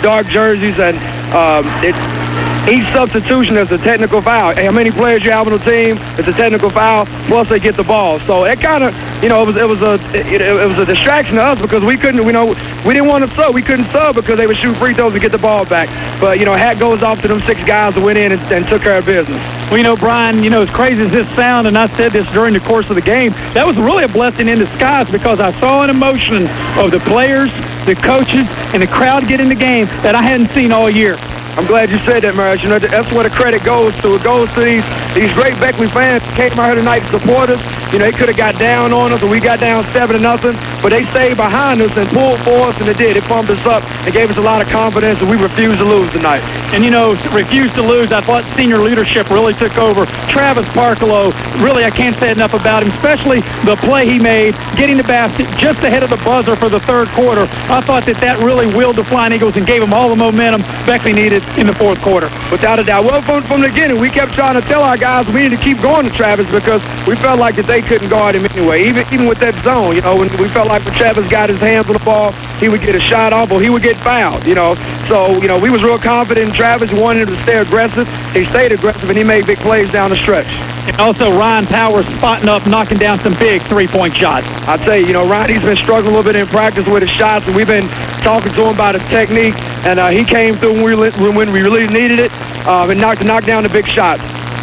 dark jerseys, and each substitution is a technical foul. How many players you have on the team, it's a technical foul, plus they get the ball. So it kind of, you know, it was a distraction to us because we couldn't, you know, we didn't want to sub. We couldn't sub because they would shoot free throws to get the ball back. But, you know, hat goes off to them 6 guys that went in and took care of business. Well, you know, Brian, you know, as crazy as this sounds, and I said this during the course of the game, that was really a blessing in disguise because I saw an emotion of the players, the coaches, and the crowd get in the game that I hadn't seen all year. I'm glad you said that, Marius. You know, that's where the credit goes to. It goes to these great Beckley fans who came out here tonight to support us. You know, they could have got down on us, and we got down 7-0, but they stayed behind us and pulled for us, and they did. It pumped us up. It gave us a lot of confidence, and we refused to lose tonight. And, you know, refused to lose. I thought senior leadership really took over. Travis Parklow, really, I can't say enough about him, especially the play he made, getting the basket just ahead of the buzzer for the third quarter. I thought that really willed the Flying Eagles and gave them all the momentum Beckley needed in the fourth quarter. Without a doubt. Well, from the beginning, we kept trying to tell our guys we need to keep going to Travis because we felt like that they couldn't guard him anyway, even with that zone. You know, when we felt like when Travis got his hands on the ball, he would get a shot off or he would get fouled, you know. So, you know, we was real confident in Travis. We wanted him to stay aggressive. He stayed aggressive, and he made big plays down the stretch. And also Ryan Powers spotting up, knocking down some big three-point shots. I tell you, you know, Ronnie's been struggling a little bit in practice with his shots, and we've been talking to him about his technique, and he came through when we really needed it and knocked down the big shots.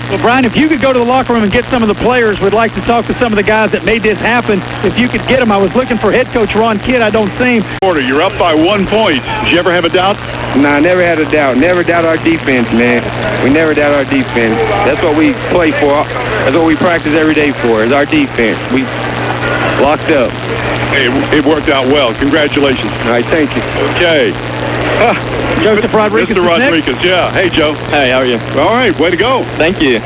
Well, Brian, if you could go to the locker room and get some of the players, we'd like to talk to some of the guys that made this happen. If you could get them, I was looking for head coach Ron Kidd. I don't see him. You're up by 1 point. Did you ever have a doubt? Nah, never had a doubt. Never doubt our defense, man. We never doubt our defense. That's what we play for. That's what we practice every day for, is our defense. We locked up. Hey, it worked out well. Congratulations. All right, thank you. Okay. Joseph Rodriguez. Mr. Rodriguez, yeah. Hey, Joe. Hey, how are you? All right, way to go. Thank you.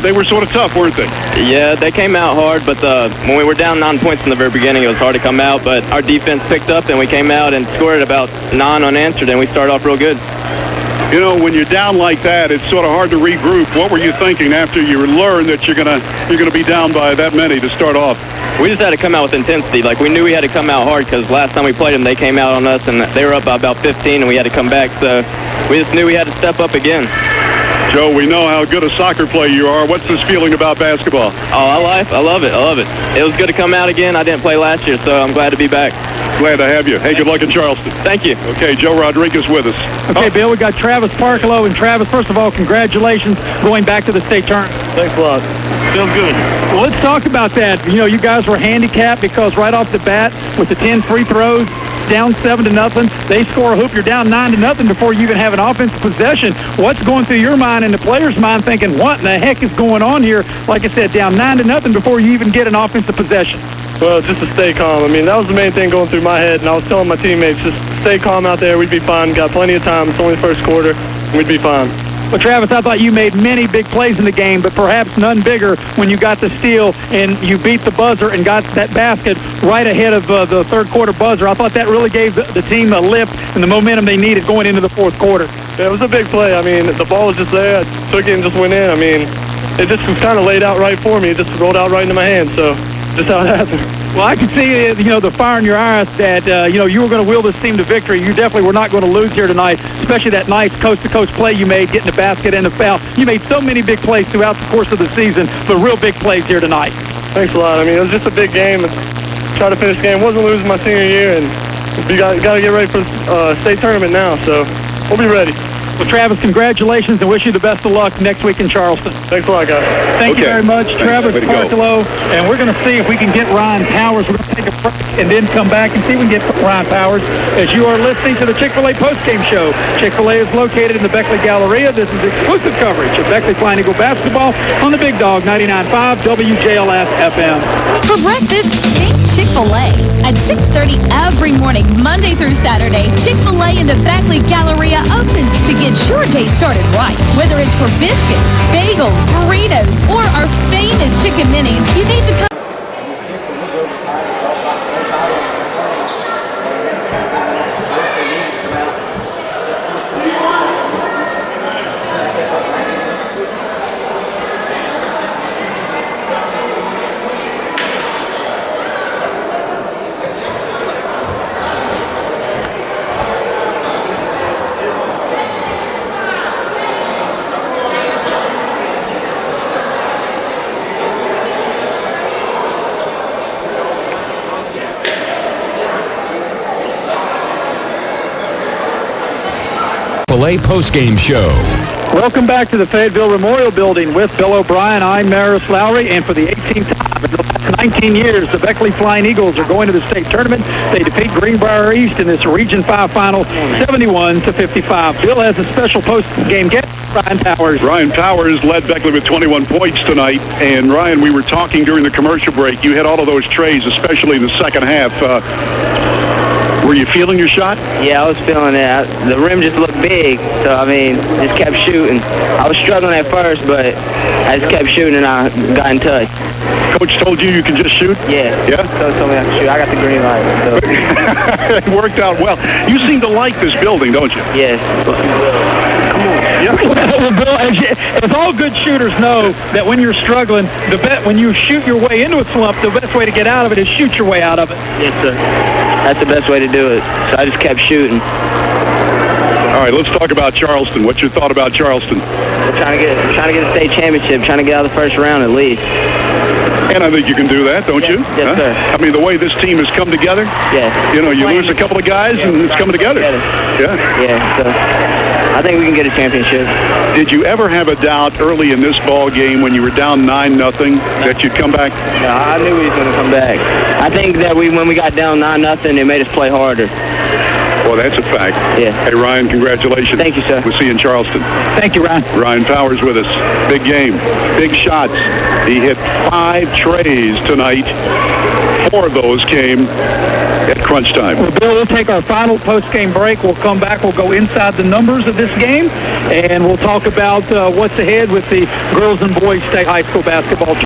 They were sort of tough, weren't they? Yeah, they came out hard, but when we were down 9 points in the very beginning, it was hard to come out, but our defense picked up, and we came out and scored about 9 unanswered, and we started off real good. You know, when you're down like that, it's sort of hard to regroup. What were you thinking after you learned that you're gonna be down by that many to start off? We just had to come out with intensity. Like, we knew we had to come out hard because last time we played them, they came out on us, and they were up by about 15, and we had to come back. So we just knew we had to step up again. Joe, we know how good a soccer player you are. What's this feeling about basketball? Oh, I love it. It was good to come out again. I didn't play last year, so I'm glad to be back. Glad to have you. Hey, good luck in Charleston. Thank you. Okay, Joe Rodriguez with us. Okay, Bill, we got Travis Parklow. And Travis, first of all, congratulations going back to the state tournament. Thanks a lot. Feels good. Well, let's talk about that. You know, you guys were handicapped because right off the bat with the 10 free throws, down 7-0, they score a hoop. You're down 9-0 before you even have an offensive possession. What's going through your mind and the player's mind thinking, what in the heck is going on here? Like I said, down 9-0 before you even get an offensive possession. Well, just to stay calm. I mean, that was the main thing going through my head, and I was telling my teammates, just stay calm out there. We'd be fine. Got plenty of time. It's only the first quarter. We'd be fine. Well, Travis, I thought you made many big plays in the game, but perhaps none bigger when you got the steal and you beat the buzzer and got that basket right ahead of the third quarter buzzer. I thought that really gave the team a lift and the momentum they needed going into the fourth quarter. Yeah, it was a big play. I mean, the ball was just there. I took it and just went in. I mean, it just was kind of laid out right for me. It just rolled out right into my hand, so just how it happened. Well, I could see, you know, the fire in your eyes that, you know, you were going to will this team to victory. You definitely were not going to lose here tonight, especially that nice coast-to-coast play you made, getting the basket and the foul. You made so many big plays throughout the course of the season, but real big plays here tonight. Thanks a lot. I mean, it was just a big game. Try to finish the game. Wasn't losing my senior year, and we got to get ready for the state tournament now, so we'll be ready. Well, Travis, congratulations, and wish you the best of luck next week in Charleston. Thanks a lot, guys. Thank you very much, Travis Parklow. And we're going to see if we can get Ryan Powers. We're going to take a break and then come back and see if we can get Ryan Powers as you are listening to the Chick-fil-A postgame show. Chick-fil-A is located in the Beckley Galleria. This is exclusive coverage of Beckley Flying Eagle basketball on the Big Dog 99.5 WJLS FM. For breakfast, think Chick-fil-A. At 6:30 every morning, Monday through Saturday, Chick-fil-A in the Beckley Galleria opens to get your day started right. Whether it's for biscuits, bagels, burritos, or our famous chicken minis, you need to come. Chick-fil-A postgame show. Welcome back to the Fayetteville Memorial Building with Bill O'Brien. I'm Maris Lowry, and for the 18th time in the last 19 years, the Beckley Flying Eagles are going to the state tournament. They defeat Greenbrier East in this Region 5 final, 71-55. Bill has a special post-game guest, Ryan Powers. Ryan Powers led Beckley with 21 points tonight. And, Ryan, we were talking during the commercial break. You had all of those trays, especially in the second half. Were you feeling your shot? Yeah, I was feeling it. The rim just looked big, so, I mean, just kept shooting. I was struggling at first, but I just kept shooting, and I got in touch. Coach told you can just shoot? Yeah. Yeah? Coach told me I could shoot. I got the green light. So. It worked out well. You seem to like this building, don't you? Yes. Come on. Yeah. Well, Bill, as all good shooters know, that when you're struggling, when you shoot your way into a slump, the best way to get out of it is shoot your way out of it. Yes, sir. That's the best way to do it. So I just kept shooting. All right, let's talk about Charleston. What's your thought about Charleston? We're trying to get a state championship, trying to get out of the first round at least. And I think you can do that, don't you? Yes, sir. I mean, the way this team has come together. Yes. You know, you lose a couple of guys, and it's coming together. Yeah. Yeah. So I think we can get a championship. Did you ever have a doubt early in this ball game when you were down 9-0 that you'd come back? No, I knew we was going to come back. I think that when we got down 9-0, it made us play harder. Well, that's a fact. Yeah. Hey, Ryan, congratulations. Thank you, sir. We'll see you in Charleston. Thank you, Ryan. Ryan Powers with us. Big game. Big shots. He hit 5 trays tonight. 4 of those came at crunch time. Well, Bill, we'll take our final post-game break. We'll come back. We'll go inside the numbers of this game, and we'll talk about what's ahead with the girls and boys state high school basketball tournament.